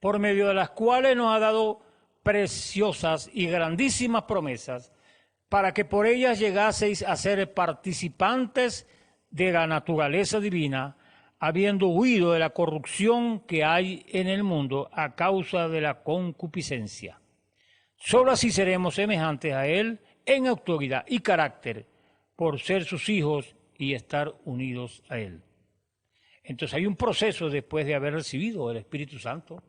por medio de las cuales nos ha dado preciosas y grandísimas promesas, para que por ellas llegaseis a ser participantes de la naturaleza divina, habiendo huido de la corrupción que hay en el mundo a causa de la concupiscencia. Solo así seremos semejantes a Él en autoridad y carácter, por ser sus hijos y estar unidos a Él. Entonces hay un proceso después de haber recibido el Espíritu Santo.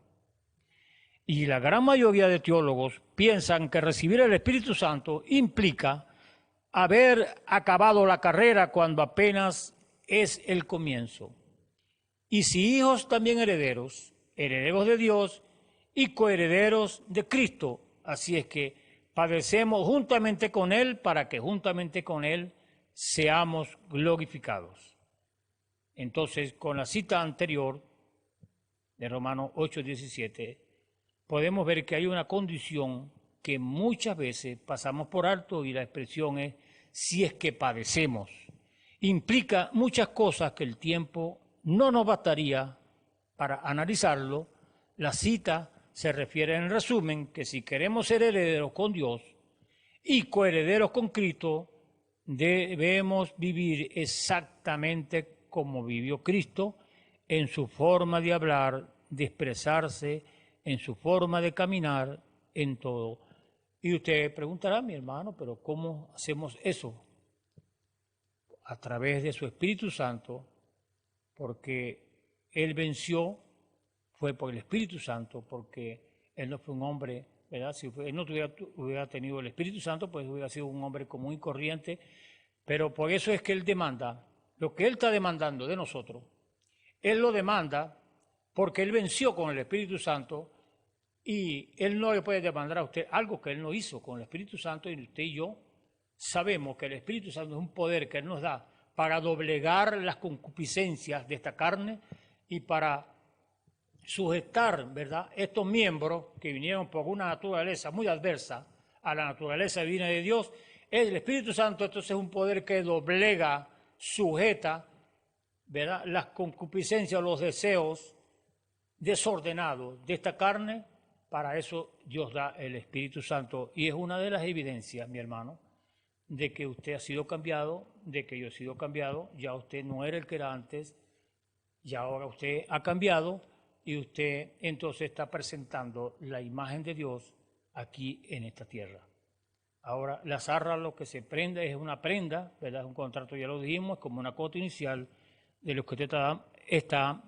Y la gran mayoría de teólogos piensan que recibir el Espíritu Santo implica haber acabado la carrera cuando apenas es el comienzo. Y si hijos, también herederos, herederos de Dios y coherederos de Cristo. Así es que padecemos juntamente con Él para que juntamente con Él seamos glorificados. Entonces, con la cita anterior de Romanos 8:17, podemos ver que hay una condición que muchas veces pasamos por alto y la expresión es si es que padecemos. Implica muchas cosas que el tiempo no nos bastaría para analizarlo. La cita se refiere en resumen que si queremos ser herederos con Dios y coherederos con Cristo, debemos vivir exactamente como vivió Cristo, en su forma de hablar, de expresarse, en su forma de caminar, en todo. Y usted preguntará, mi hermano, pero ¿cómo hacemos eso? A través de su Espíritu Santo, porque Él venció, fue por el Espíritu Santo, porque Él no fue un hombre, ¿verdad? Si Él no hubiera tenido el Espíritu Santo, pues hubiera sido un hombre común y corriente, pero por eso es que Él demanda. Lo que Él está demandando de nosotros, Él lo demanda porque Él venció con el Espíritu Santo Y Él no le puede demandar a usted algo que Él no hizo con el Espíritu Santo, y usted y yo sabemos que el Espíritu Santo es un poder que Él nos da para doblegar las concupiscencias de esta carne y para sujetar, ¿verdad?, estos miembros que vinieron por una naturaleza muy adversa a la naturaleza divina de Dios. El Espíritu Santo entonces es un poder que doblega, sujeta, ¿verdad?, las concupiscencias, los deseos desordenados de esta carne. Para eso Dios da el Espíritu Santo, y es una de las evidencias, mi hermano, de que usted ha sido cambiado, de que yo he sido cambiado. Ya usted no era el que era antes, ya ahora usted ha cambiado, y usted entonces está presentando la imagen de Dios aquí en esta tierra. Ahora, las arras, lo que se prende es una prenda, ¿verdad? Es un contrato, ya lo dijimos, como una cuota inicial de lo que usted está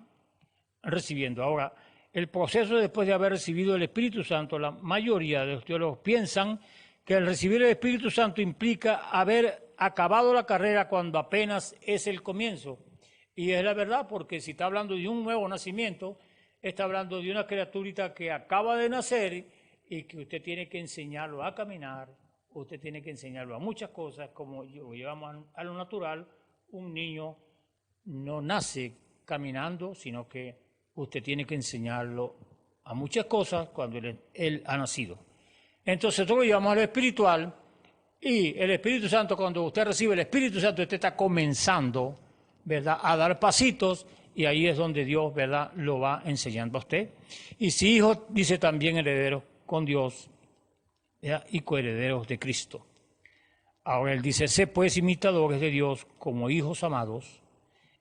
recibiendo. Ahora, el proceso después de haber recibido el Espíritu Santo, la mayoría de los teólogos piensan que el recibir el Espíritu Santo implica haber acabado la carrera cuando apenas es el comienzo. Y es la verdad, porque si está hablando de un nuevo nacimiento, está hablando de una criaturita que acaba de nacer y que usted tiene que enseñarlo a caminar, usted tiene que enseñarlo a muchas cosas, como llevamos a lo natural. Un niño no nace caminando, sino que usted tiene que enseñarlo a muchas cosas cuando él ha nacido. Entonces, todo lo llevamos a lo espiritual, y el Espíritu Santo, cuando usted recibe el Espíritu Santo, usted está comenzando, ¿verdad?, a dar pasitos, y ahí es donde Dios, ¿verdad?, lo va enseñando a usted. Y si hijos, dice también herederos con Dios, ¿verdad?, y coherederos de Cristo. Ahora él dice: sé pues imitadores de Dios como hijos amados,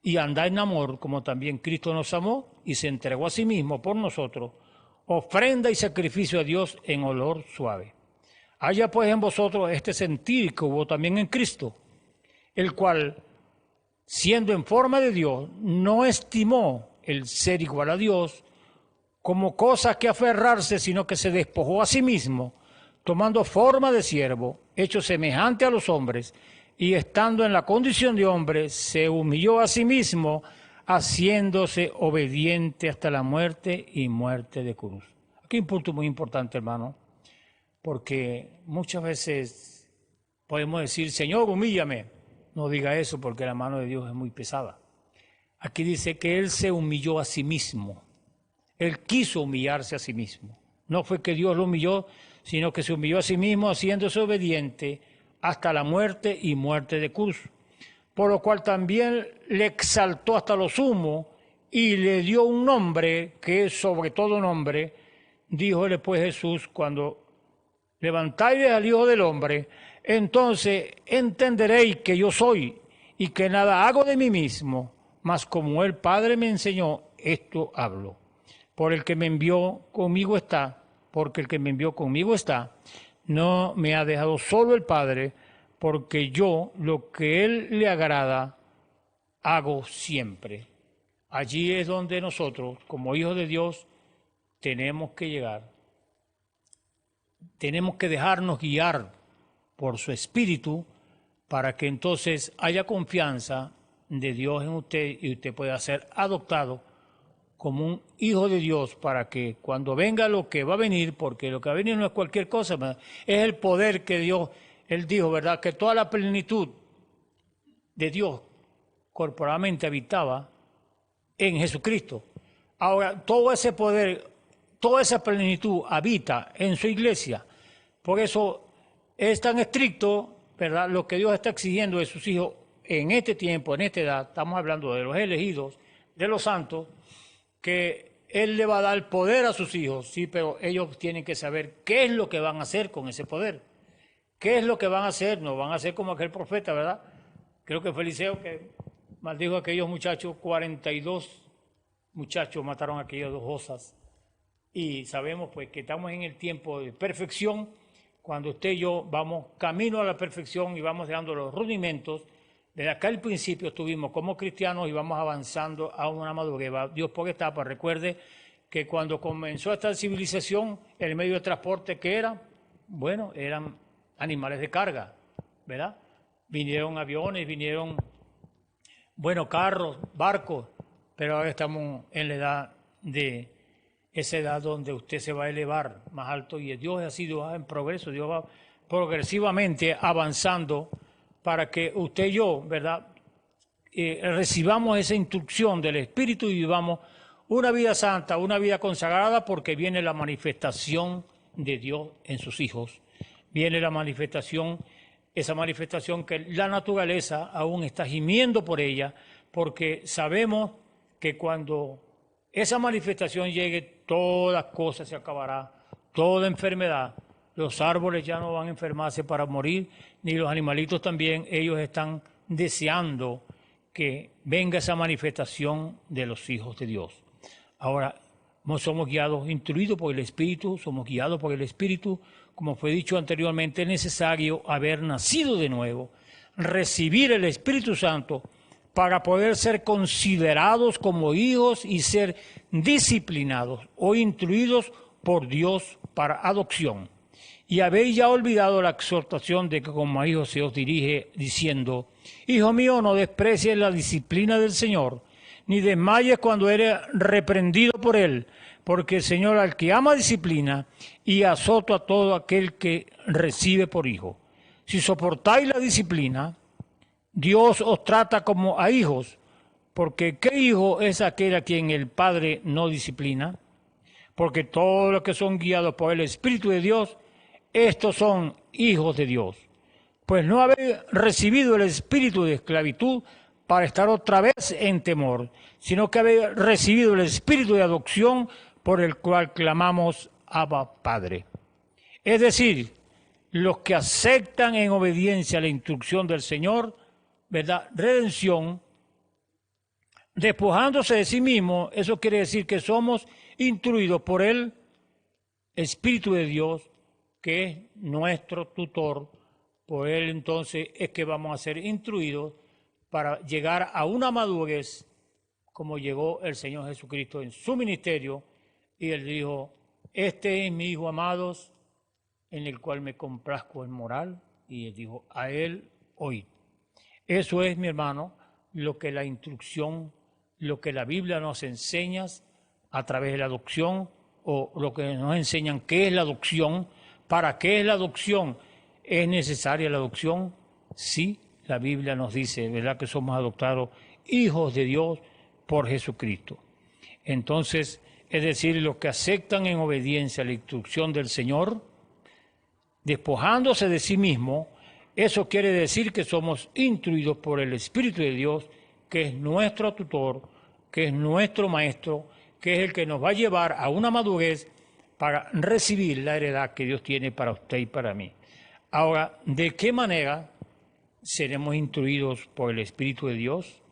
y andad en amor como también Cristo nos amó y se entregó a sí mismo por nosotros, ofrenda y sacrificio a Dios en olor suave. Haya pues en vosotros este sentir que hubo también en Cristo, el cual, siendo en forma de Dios, no estimó el ser igual a Dios como cosa que aferrarse, sino que se despojó a sí mismo, tomando forma de siervo, hecho semejante a los hombres, y estando en la condición de hombre, se humilló a sí mismo, haciéndose obediente hasta la muerte y muerte de cruz. Aquí hay un punto muy importante, hermano, porque muchas veces podemos decir: Señor, humíllame. No diga eso, porque la mano de Dios es muy pesada. Aquí dice que Él se humilló a sí mismo. Él quiso humillarse a sí mismo. No fue que Dios lo humilló, sino que se humilló a sí mismo, haciéndose obediente hasta la muerte y muerte de cruz. Por lo cual también le exaltó hasta lo sumo y le dio un nombre que es sobre todo nombre. Díjole pues Jesús: cuando levantáis al Hijo del Hombre, entonces entenderéis que yo soy y que nada hago de mí mismo, mas como el Padre me enseñó, esto hablo. Por el que me envió conmigo está, porque el que me envió conmigo está. No me ha dejado solo el Padre, porque yo lo que Él le agrada hago siempre. Allí es donde nosotros, como hijos de Dios, tenemos que llegar. Tenemos que dejarnos guiar por su Espíritu para que entonces haya confianza de Dios en usted y usted pueda ser adoptado como un hijo de Dios, para que cuando venga lo que va a venir, porque lo que va a venir no es cualquier cosa, es el poder que Dios, Él dijo, ¿verdad?, que toda la plenitud de Dios corporalmente habitaba en Jesucristo. Ahora, todo ese poder, toda esa plenitud habita en su iglesia. Por eso es tan estricto, ¿verdad?, lo que Dios está exigiendo de sus hijos en este tiempo, en esta edad. Estamos hablando de los elegidos, de los santos, que Él le va a dar poder a sus hijos, sí, pero ellos tienen que saber qué es lo que van a hacer con ese poder. ¿Qué es lo que van a hacer? No van a hacer como aquel profeta, ¿verdad? Creo que fue Eliseo que maldijo a aquellos muchachos. 42 muchachos mataron a aquellas 2 osas. Y sabemos pues que estamos en el tiempo de perfección, cuando usted y yo vamos camino a la perfección y vamos dejando los rudimentos. Desde acá al principio estuvimos como cristianos y vamos avanzando a una madurez. Dios por etapa. Recuerde que cuando comenzó esta civilización, el medio de transporte que era, bueno, eran animales de carga, ¿verdad? Vinieron aviones, vinieron, bueno, carros, barcos, pero ahora estamos en la edad de esa edad donde usted se va a elevar más alto, y Dios ha sido en progreso, Dios va progresivamente avanzando para que usted y yo, ¿verdad?, recibamos esa instrucción del Espíritu y vivamos una vida santa, una vida consagrada, porque viene la manifestación de Dios en sus hijos. Viene la manifestación, esa manifestación que la naturaleza aún está gimiendo por ella, porque sabemos que cuando esa manifestación llegue, toda cosa se acabará, toda enfermedad. Los árboles ya no van a enfermarse para morir, ni los animalitos también. Ellos están deseando que venga esa manifestación de los hijos de Dios. Ahora, no somos guiados, instruidos por el Espíritu, somos guiados por el Espíritu. Como fue dicho anteriormente, es necesario haber nacido de nuevo, recibir el Espíritu Santo para poder ser considerados como hijos y ser disciplinados o instruidos por Dios para adopción. Y habéis ya olvidado la exhortación de que como a hijos se os dirige diciendo: Hijo mío, no desprecies la disciplina del Señor, ni desmayes cuando eres reprendido por Él, porque el Señor al que ama disciplina y azota a todo aquel que recibe por hijo. Si soportáis la disciplina, Dios os trata como a hijos, porque ¿qué hijo es aquel a quien el Padre no disciplina? Porque todos los que son guiados por el Espíritu de Dios, estos son hijos de Dios. Pues no habéis recibido el espíritu de esclavitud para estar otra vez en temor, sino que habéis recibido el espíritu de adopción por el cual clamamos Abba, Padre. Es decir, los que aceptan en obediencia la instrucción del Señor, ¿verdad?, redención, despojándose de sí mismo, eso quiere decir que somos instruidos por el Espíritu de Dios, que es nuestro tutor. Por Él entonces es que vamos a ser instruidos para llegar a una madurez como llegó el Señor Jesucristo en su ministerio, y Él dijo: este es mi Hijo amados, en el cual me complazco en moral, y Él dijo: a Él oíd. Eso es, mi hermano, lo que la instrucción, lo que la Biblia nos enseña a través de la adopción, o lo que nos enseñan qué es la adopción. ¿Para qué es la adopción? ¿Es necesaria la adopción? Sí, la Biblia nos dice, ¿verdad?, que somos adoptados hijos de Dios por Jesucristo. Entonces, es decir, los que aceptan en obediencia la instrucción del Señor, despojándose de sí mismo, eso quiere decir que somos instruidos por el Espíritu de Dios, que es nuestro tutor, que es nuestro maestro, que es el que nos va a llevar a una madurez para recibir la heredad que Dios tiene para usted y para mí. Ahora, ¿de qué manera seremos instruidos por el Espíritu de Dios?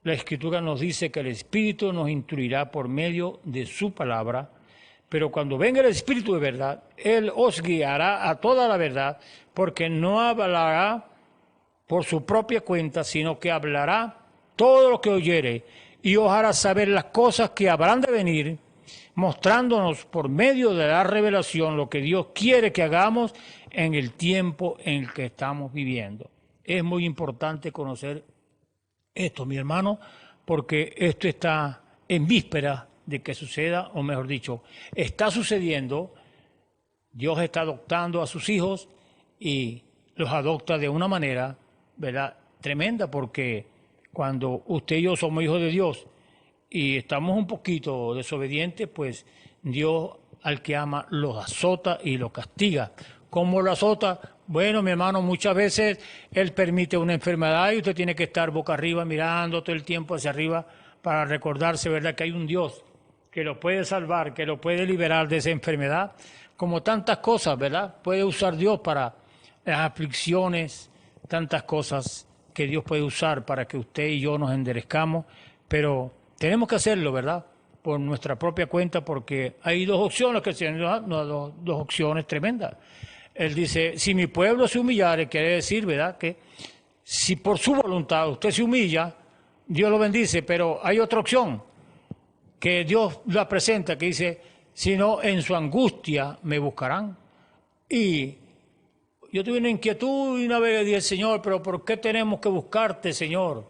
La Escritura nos dice que el Espíritu nos instruirá por medio de su palabra, pero cuando venga el Espíritu de verdad, Él os guiará a toda la verdad, porque no hablará por su propia cuenta, sino que hablará todo lo que oyere, y os hará saber las cosas que habrán de venir, mostrándonos por medio de la revelación lo que Dios quiere que hagamos en el tiempo en el que estamos viviendo. Es muy importante conocer esto, mi hermano, porque esto está en víspera de que suceda, o mejor dicho, está sucediendo. Dios está adoptando a sus hijos y los adopta de una manera, ¿verdad?, tremenda, porque cuando usted y yo somos hijos de Dios y estamos un poquito desobedientes, pues Dios al que ama los azota y los castiga. ¿Cómo lo azota? Bueno, mi hermano, muchas veces Él permite una enfermedad y usted tiene que estar boca arriba mirando todo el tiempo hacia arriba para recordarse, ¿verdad?, que hay un Dios que lo puede salvar, que lo puede liberar de esa enfermedad. Como tantas cosas, ¿verdad?, puede usar Dios para las aflicciones, tantas cosas que Dios puede usar para que usted y yo nos enderezcamos, pero tenemos que hacerlo, ¿verdad?, por nuestra propia cuenta, porque hay dos opciones que se nos dan, dos opciones tremendas. Él dice: si mi pueblo se humillare, quiere decir, ¿verdad?, que si por su voluntad usted se humilla, Dios lo bendice, pero hay otra opción que Dios la presenta, que dice: si no, en su angustia me buscarán. Y yo tuve una inquietud y una vez le dije: Señor, pero ¿por qué tenemos que buscarte, Señor?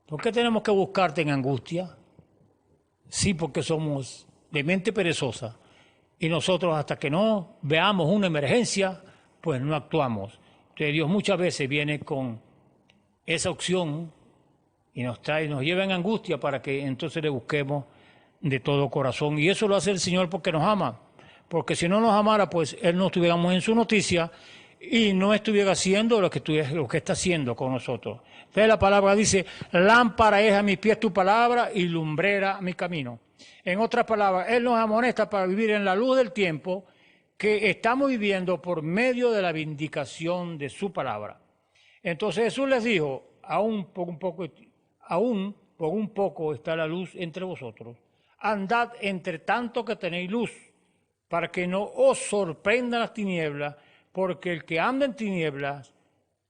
¿Por qué tenemos que buscarte en angustia? Sí, porque somos de mente perezosa. Y nosotros hasta que no veamos una emergencia, pues no actuamos. Entonces Dios muchas veces viene con esa opción y nos lleva en angustia para que entonces le busquemos de todo corazón. Y eso lo hace el Señor porque nos ama. Porque si no nos amara, pues Él no estuviéramos en su noticia y no estuviera haciendo lo que está haciendo con nosotros. Entonces la palabra dice, lámpara es a mis pies tu palabra y lumbrera a mi camino. En otras palabras, Él nos amonesta para vivir en la luz del tiempo que estamos viviendo por medio de la vindicación de su palabra. Entonces Jesús les dijo, aún por un poco está la luz entre vosotros. Andad entre tanto que tenéis luz, para que no os sorprendan las tinieblas, porque el que anda en tinieblas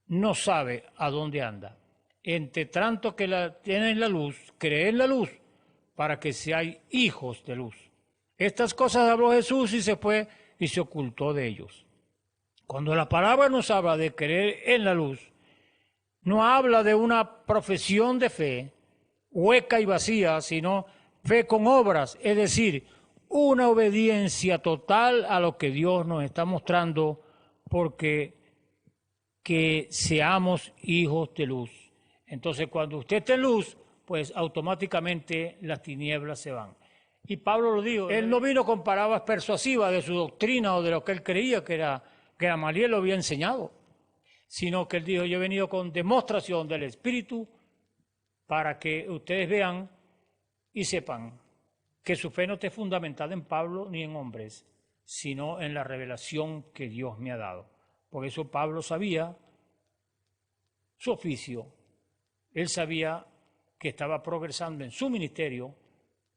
no sabe a dónde anda. Entre tanto que tenéis la luz, creed en la luz, para que seáis hijos de luz. Estas cosas habló Jesús y se fue y se ocultó de ellos. Cuando la palabra nos habla de creer en la luz, no habla de una profesión de fe hueca y vacía, sino fe con obras, es decir, una obediencia total a lo que Dios nos está mostrando, porque que seamos hijos de luz. Entonces, cuando usted está en luz, pues automáticamente las tinieblas se van. Y Pablo lo dijo, él no vino con palabras persuasivas de su doctrina o de lo que él creía que Gamaliel lo había enseñado, sino que él dijo, yo he venido con demostración del Espíritu para que ustedes vean y sepan que su fe no esté fundamentada en Pablo ni en hombres, sino en la revelación que Dios me ha dado. Por eso Pablo sabía su oficio, él sabía que estaba progresando en su ministerio,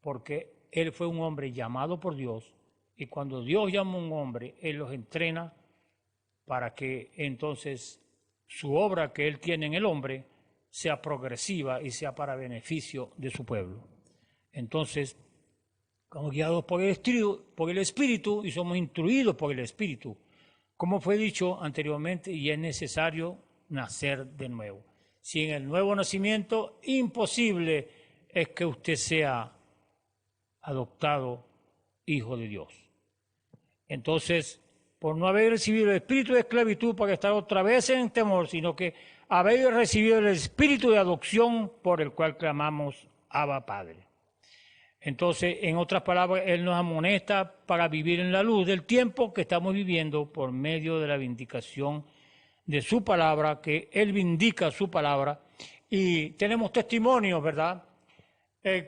porque él fue un hombre llamado por Dios, y cuando Dios llama a un hombre, él los entrena para que entonces su obra que él tiene en el hombre sea progresiva y sea para beneficio de su pueblo. Entonces, como guiados por el Espíritu y somos instruidos por el Espíritu, como fue dicho anteriormente, y es necesario nacer de nuevo. Sin el nuevo nacimiento, imposible es que usted sea adoptado hijo de Dios. Entonces, por no haber recibido el espíritu de esclavitud para estar otra vez en temor, sino que haber recibido el espíritu de adopción por el cual clamamos Abba Padre. Entonces, en otras palabras, Él nos amonesta para vivir en la luz del tiempo que estamos viviendo por medio de la vindicación de su palabra, que Él vindica su palabra, y tenemos testimonios, ¿verdad?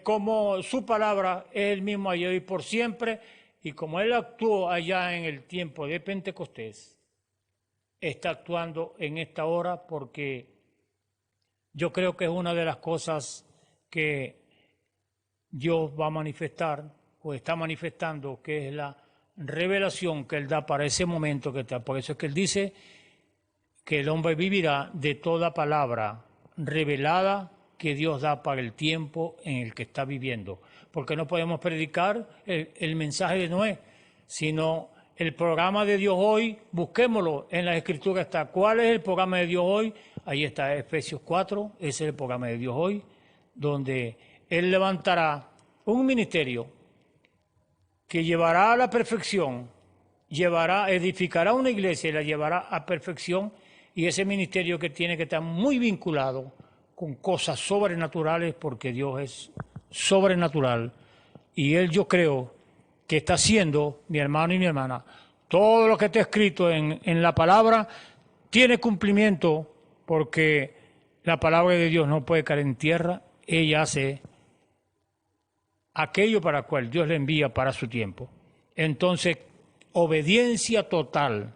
Como su palabra es el mismo ayer y por siempre, y como Él actuó allá en el tiempo de Pentecostés, está actuando en esta hora, porque yo creo que es una de las cosas que Dios va a manifestar, o está manifestando, que es la revelación que Él da para ese momento que está. Por eso es que Él dice que el hombre vivirá de toda palabra revelada que Dios da para el tiempo en el que está viviendo. Porque no podemos predicar el mensaje de Noé, sino el programa de Dios hoy, busquémoslo, en la Escritura está. ¿Cuál es el programa de Dios hoy? Ahí está Efesios 4, ese es el programa de Dios hoy, donde Él levantará un ministerio que llevará a la perfección, edificará una iglesia y la llevará a perfección, y ese ministerio que tiene que estar muy vinculado con cosas sobrenaturales, porque Dios es sobrenatural, y Él, yo creo, que está haciendo, mi hermano y mi hermana, todo lo que está escrito en la palabra tiene cumplimiento, porque la palabra de Dios no puede caer en tierra. Ella hace aquello para el cual Dios le envía para su tiempo. Entonces, obediencia total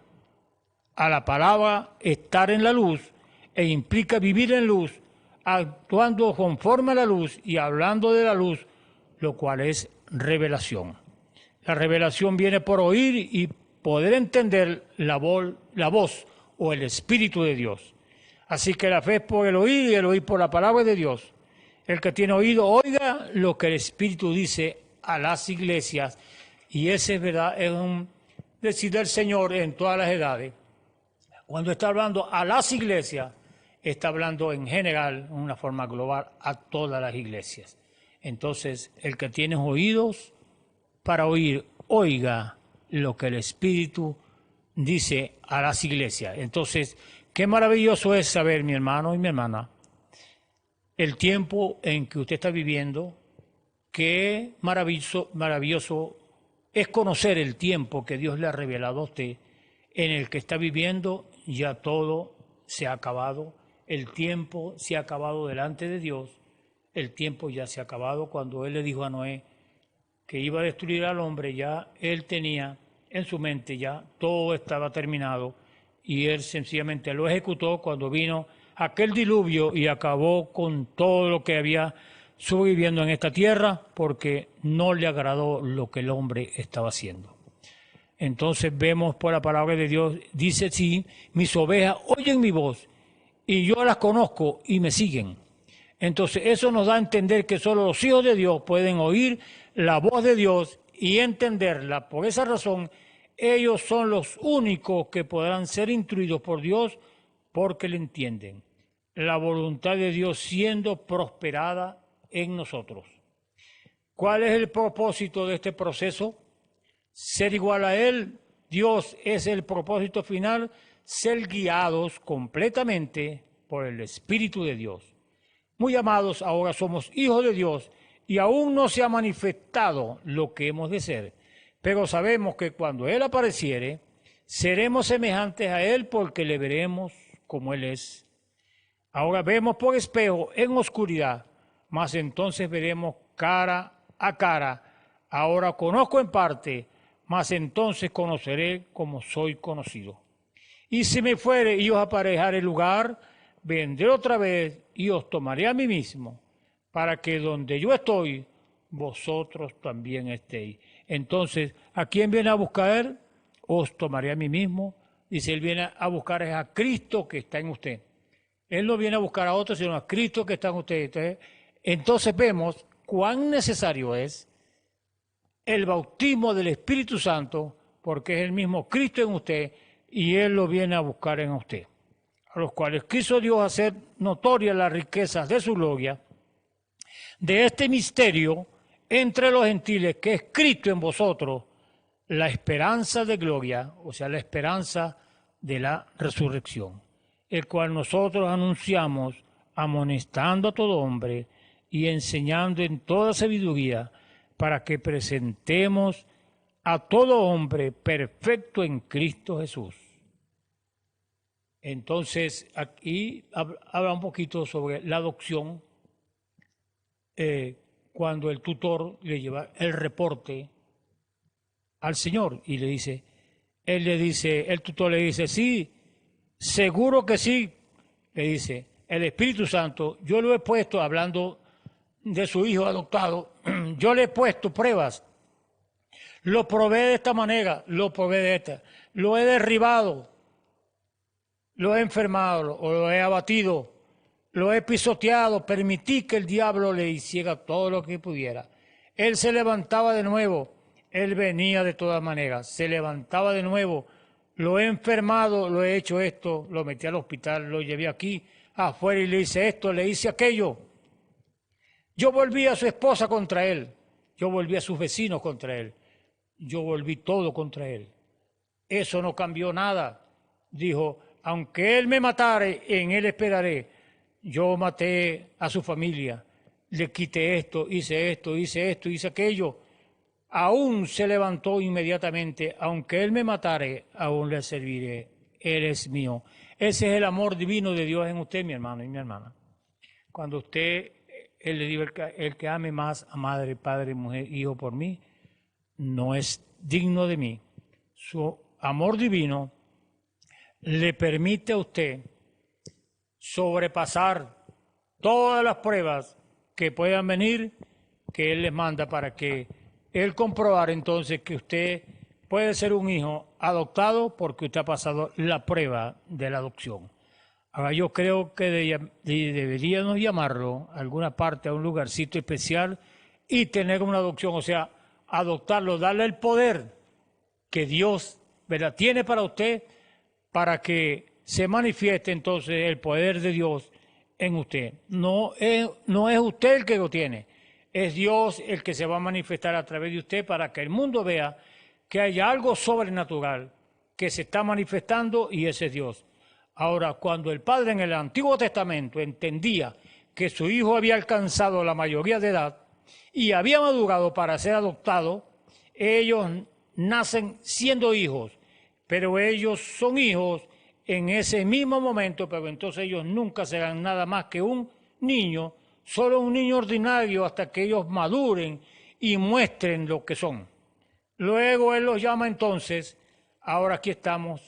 a la palabra, estar en la luz, e implica vivir en luz, actuando conforme a la luz y hablando de la luz, lo cual es revelación. La revelación viene por oír y poder entender la voz o el Espíritu de Dios. Así que la fe es por el oír y el oír por la palabra de Dios. El que tiene oído, oiga lo que el Espíritu dice a las iglesias. Y ese es verdad, es un decir del Señor en todas las edades. Cuando está hablando a las iglesias, está hablando en general, en una forma global, a todas las iglesias. Entonces, el que tiene oídos, para oír, oiga lo que el Espíritu dice a las iglesias. Entonces, qué maravilloso es saber, mi hermano y mi hermana, el tiempo en que usted está viviendo. Qué maravilloso es conocer el tiempo que Dios le ha revelado a usted, en el que está viviendo. Ya todo se ha acabado, el tiempo se ha acabado delante de Dios, el tiempo ya se ha acabado. Cuando Él le dijo a Noé que iba a destruir al hombre, ya Él tenía en su mente, ya todo estaba terminado, y Él sencillamente lo ejecutó cuando vino aquel diluvio y acabó con todo lo que había sobreviviendo en esta tierra, porque no le agradó lo que el hombre estaba haciendo. Entonces vemos por la palabra de Dios, dice: sí, mis ovejas oyen mi voz y yo las conozco y me siguen. Entonces eso nos da a entender que solo los hijos de Dios pueden oír la voz de Dios y entenderla. Por esa razón, ellos son los únicos que podrán ser instruidos por Dios, porque le entienden. La voluntad de Dios siendo prosperada en nosotros. ¿Cuál es el propósito de este proceso? Ser igual a Él. Dios es el propósito final, ser guiados completamente por el Espíritu de Dios. Muy amados, ahora somos hijos de Dios y aún no se ha manifestado lo que hemos de ser, pero sabemos que cuando Él apareciere, seremos semejantes a Él, porque le veremos como Él es. Ahora vemos por espejo en oscuridad, mas entonces veremos cara a cara. Ahora conozco en parte, mas entonces conoceré como soy conocido. Y si me fuere y os aparejare el lugar, vendré otra vez y os tomaré a mí mismo, para que donde yo estoy, vosotros también estéis. Entonces, ¿a quién viene a buscar? Os tomaré a mí mismo. Dice, Él viene a buscar a Cristo que está en usted. Él no viene a buscar a otros, sino a Cristo que está en usted. Entonces vemos cuán necesario es el bautismo del Espíritu Santo, porque es el mismo Cristo en usted y Él lo viene a buscar en usted. A los cuales quiso Dios hacer notorias las riquezas de su gloria, de este misterio entre los gentiles, que es Cristo en vosotros, la esperanza de gloria, o sea, la esperanza de la resurrección, el cual nosotros anunciamos, amonestando a todo hombre y enseñando en toda sabiduría, para que presentemos a todo hombre perfecto en Cristo Jesús. Entonces, aquí habla un poquito sobre la adopción, cuando el tutor le lleva el reporte al Señor y le dice, el tutor le dice, sí, seguro que sí, le dice, el Espíritu Santo, yo lo he puesto, hablando de su hijo adoptado, yo le he puesto pruebas, lo probé de esta manera, lo probé de esta, lo he derribado, lo he enfermado, o lo he abatido, lo he pisoteado, permití que el diablo le hiciera todo lo que pudiera. Él se levantaba de nuevo, él venía de todas maneras, se levantaba de nuevo, lo he enfermado, lo he hecho esto, lo metí al hospital, lo llevé aquí afuera y le hice esto, le hice aquello. Yo volví a su esposa contra él, yo volví a sus vecinos contra él, yo volví todo contra él. Eso no cambió nada. Dijo, aunque él me matare, en él esperaré. Yo maté a su familia, le quité esto, hice aquello. Aún se levantó inmediatamente, aunque él me matare, aún le serviré. Él es mío. Ese es el amor divino de Dios en usted, mi hermano y mi hermana. Cuando usted, él le dijo, el que ame más a madre, padre, mujer, hijo por mí, no es digno de mí. Su amor divino le permite a usted sobrepasar todas las pruebas que puedan venir, que Él les manda, para que Él comprobar entonces que usted puede ser un hijo adoptado porque usted ha pasado la prueba de la adopción. Ahora yo creo que deberíamos llamarlo a alguna parte, a un lugarcito especial y tener una adopción, o sea, adoptarlo, darle el poder que Dios, ¿verdad?, tiene para usted, para que se manifieste entonces el poder de Dios en usted. No es usted el que lo tiene, Es Dios el que se va a manifestar a través de usted para que el mundo vea que hay algo sobrenatural que se está manifestando y ese es Dios. Ahora, cuando el Padre en el Antiguo Testamento entendía que su hijo había alcanzado la mayoría de edad y había madurado para ser adoptado, ellos nacen siendo hijos, pero ellos son hijos en ese mismo momento, pero entonces ellos nunca serán nada más que un niño, solo un niño ordinario hasta que ellos maduren y muestren lo que son. Luego Él los llama entonces, ahora aquí estamos,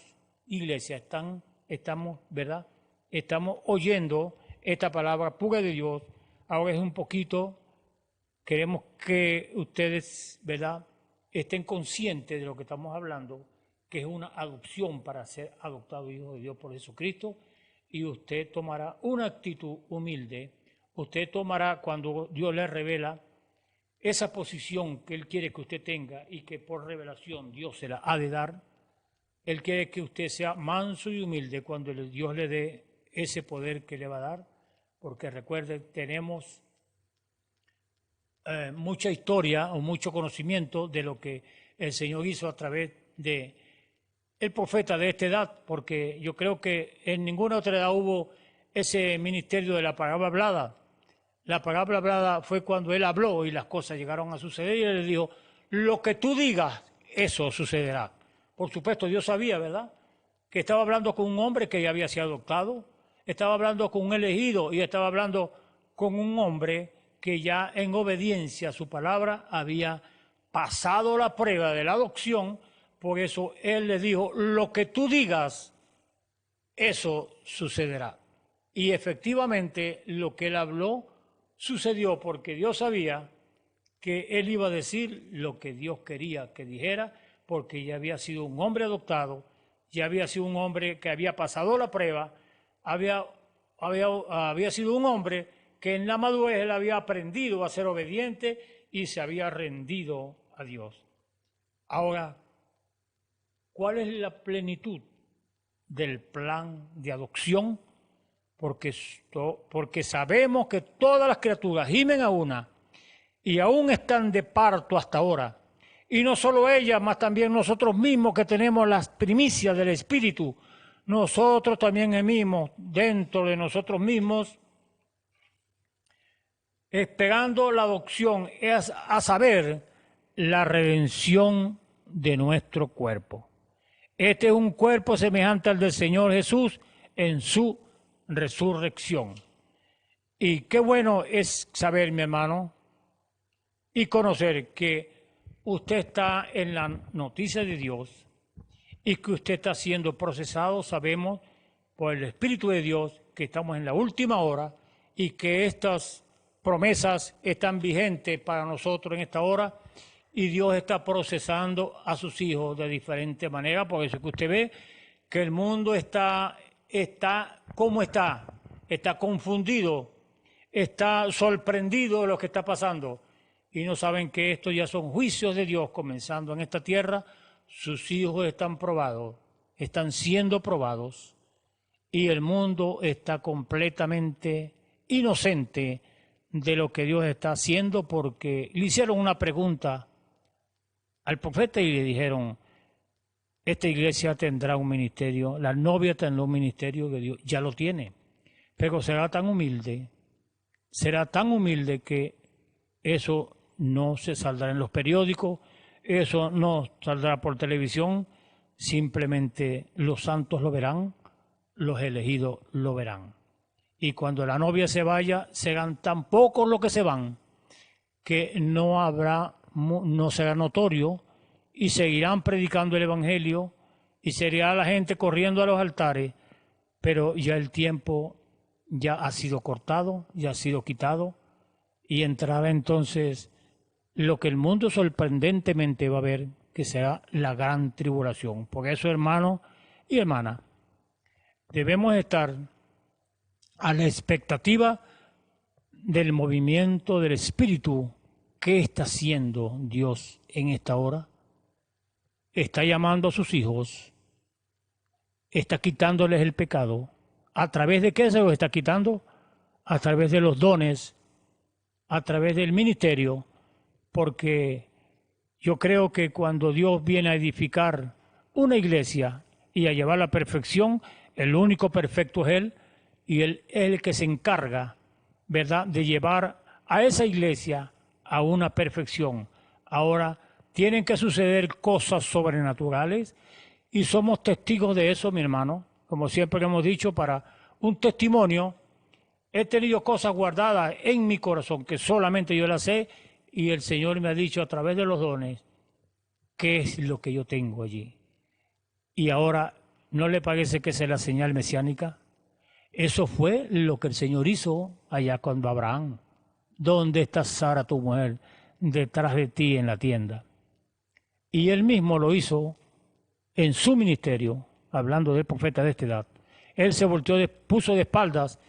iglesia, estamos, ¿verdad? Estamos oyendo esta palabra pura de Dios. Ahora es un poquito, queremos que ustedes, ¿verdad?, estén conscientes de lo que estamos hablando, que es una adopción para ser adoptado hijo de Dios por Jesucristo, y usted tomará una actitud humilde, usted tomará cuando Dios le revela esa posición que Él quiere que usted tenga y que por revelación Dios se la ha de dar. Él quiere que usted sea manso y humilde cuando Dios le dé ese poder que le va a dar, porque recuerde, tenemos mucha historia o mucho conocimiento de lo que el Señor hizo a través de el profeta de esta edad, porque yo creo que en ninguna otra edad hubo ese ministerio de la palabra hablada. La palabra hablada fue cuando Él habló y las cosas llegaron a suceder y Él le dijo, lo que tú digas, eso sucederá. Por supuesto, Dios sabía, ¿verdad?, que estaba hablando con un hombre que ya había sido adoptado, estaba hablando con un elegido y estaba hablando con un hombre que ya en obediencia a su palabra había pasado la prueba de la adopción. Por eso Él le dijo, lo que tú digas, eso sucederá. Y efectivamente lo que Él habló sucedió, porque Dios sabía que Él iba a decir lo que Dios quería que dijera, porque ya había sido un hombre adoptado, ya había sido un hombre que había pasado la prueba, había sido un hombre que en la madurez Él había aprendido a ser obediente y se había rendido a Dios. Ahora, ¿cuál es la plenitud del plan de adopción? Porque sabemos que todas las criaturas gimen a una y aún están de parto hasta ahora. Y no solo ellas, más también nosotros mismos que tenemos las primicias del Espíritu. Nosotros también gemimos dentro de nosotros mismos, esperando la adopción, es a saber, la redención de nuestro cuerpo. Este es un cuerpo semejante al del Señor Jesús en su resurrección. Y qué bueno es saber, mi hermano, y conocer que usted está en la noticia de Dios y que usted está siendo procesado, sabemos, por el Espíritu de Dios, que estamos en la última hora y que estas promesas están vigentes para nosotros en esta hora y Dios está procesando a sus hijos de diferente manera. Por eso que usted ve que el mundo está como está confundido, está sorprendido de lo que está pasando y no saben que estos ya son juicios de Dios comenzando en esta tierra. Sus hijos están probados, están siendo probados y el mundo está completamente inocente de lo que Dios está haciendo, porque le hicieron una pregunta al profeta y le dijeron, esta iglesia tendrá un ministerio, la novia tendrá un ministerio que Dios ya lo tiene, pero será tan humilde que eso no se saldrá en los periódicos, eso no saldrá por televisión, simplemente los santos lo verán, los elegidos lo verán. Y cuando la novia se vaya, serán tan pocos los que se van, que no será notorio y seguirán predicando el Evangelio y seguirá la gente corriendo a los altares, pero ya el tiempo ya ha sido cortado, ya ha sido quitado y entrará entonces lo que el mundo sorprendentemente va a ver, que será la gran tribulación. Por eso, hermanos y hermanas, debemos estar a la expectativa del movimiento del Espíritu. ¿Qué está haciendo Dios en esta hora? Está llamando a sus hijos, está quitándoles el pecado. ¿A través de qué se los está quitando? A través de los dones, a través del ministerio, porque yo creo que cuando Dios viene a edificar una iglesia y a llevar a la perfección, el único perfecto es Él, y Él es el que se encarga, ¿verdad?, de llevar a esa iglesia a una perfección. Ahora, tienen que suceder cosas sobrenaturales y somos testigos de eso, mi hermano. Como siempre hemos dicho, para un testimonio, he tenido cosas guardadas en mi corazón que solamente yo las sé, y el Señor me ha dicho a través de los dones qué es lo que yo tengo allí. Y ahora, ¿no le parece que esa es la señal mesiánica? Eso fue lo que el Señor hizo allá con Abraham. ¿Dónde está Sara, tu mujer? Detrás de ti en la tienda. Y él mismo lo hizo en su ministerio, hablando del profeta de esta edad. Él se volteó, puso de espaldas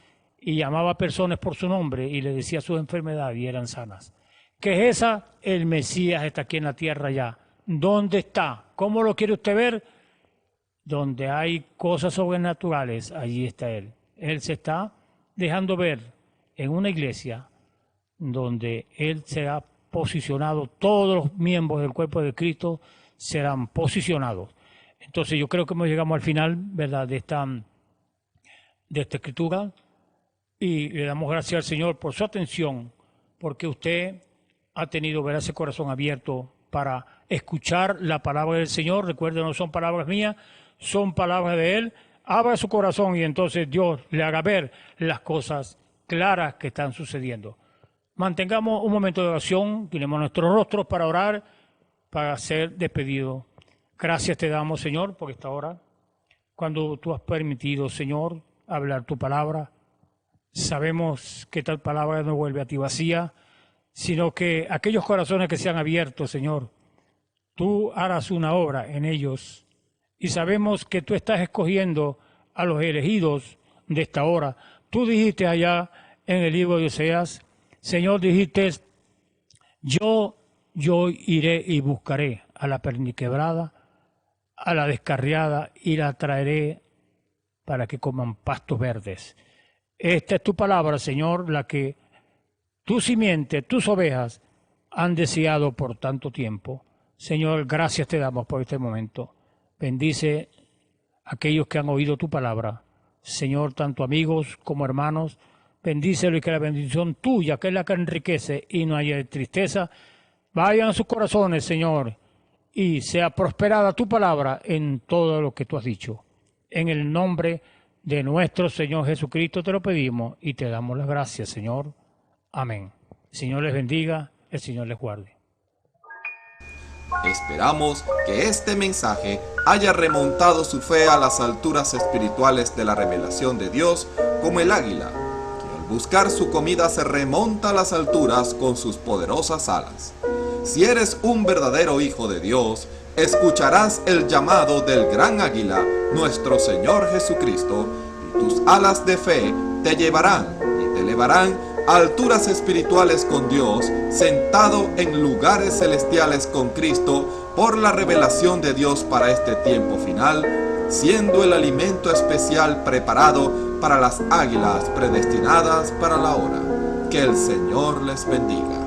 y llamaba a personas por su nombre y le decía sus enfermedades y eran sanas. ¿Qué es esa? El Mesías está aquí en la tierra ya. ¿Dónde está? ¿Cómo lo quiere usted ver? Donde hay cosas sobrenaturales, allí está Él. Él se está dejando ver en una iglesia donde Él se ha posicionado, todos los miembros del cuerpo de Cristo serán posicionados. Entonces yo creo que hemos llegado al final, ¿verdad?, de esta escritura, y le damos gracias al Señor por su atención, porque usted ha tenido, ¿verdad?, ese corazón abierto para escuchar la palabra del Señor. Recuerden, no son palabras mías, son palabras de Él. Abra su corazón y entonces Dios le haga ver las cosas claras que están sucediendo. Mantengamos un momento de oración, tenemos nuestros rostros para orar, para ser despedidos. Gracias te damos, Señor, por esta hora. Cuando tú has permitido, Señor, hablar tu palabra, sabemos que tal palabra no vuelve a ti vacía, sino que aquellos corazones que se han abierto, Señor, tú harás una obra en ellos. Y sabemos que tú estás escogiendo a los elegidos de esta hora. Tú dijiste allá en el libro de Oseas, Señor, dijiste, yo iré y buscaré a la perniquebrada, a la descarriada, y la traeré para que coman pastos verdes. Esta es tu palabra, Señor, la que tu simiente, tus ovejas han deseado por tanto tiempo. Señor, gracias te damos por este momento. Bendice a aquellos que han oído tu palabra. Señor, tanto amigos como hermanos, bendícelo y que la bendición tuya, que es la que enriquece y no haya tristeza, vayan a sus corazones, Señor, y sea prosperada tu palabra en todo lo que tú has dicho. En el nombre de nuestro Señor Jesucristo te lo pedimos y te damos las gracias, Señor. Amén. El Señor les bendiga, el Señor les guarde. Esperamos que este mensaje haya remontado su fe a las alturas espirituales de la revelación de Dios, como el águila, que al buscar su comida se remonta a las alturas con sus poderosas alas. Si eres un verdadero hijo de Dios, escucharás el llamado del gran águila, nuestro Señor Jesucristo, y tus alas de fe te llevarán y te elevarán a alturas espirituales con Dios, sentado en lugares celestiales con Cristo, por la revelación de Dios para este tiempo final, siendo el alimento especial preparado para las águilas predestinadas para la hora. Que el Señor les bendiga.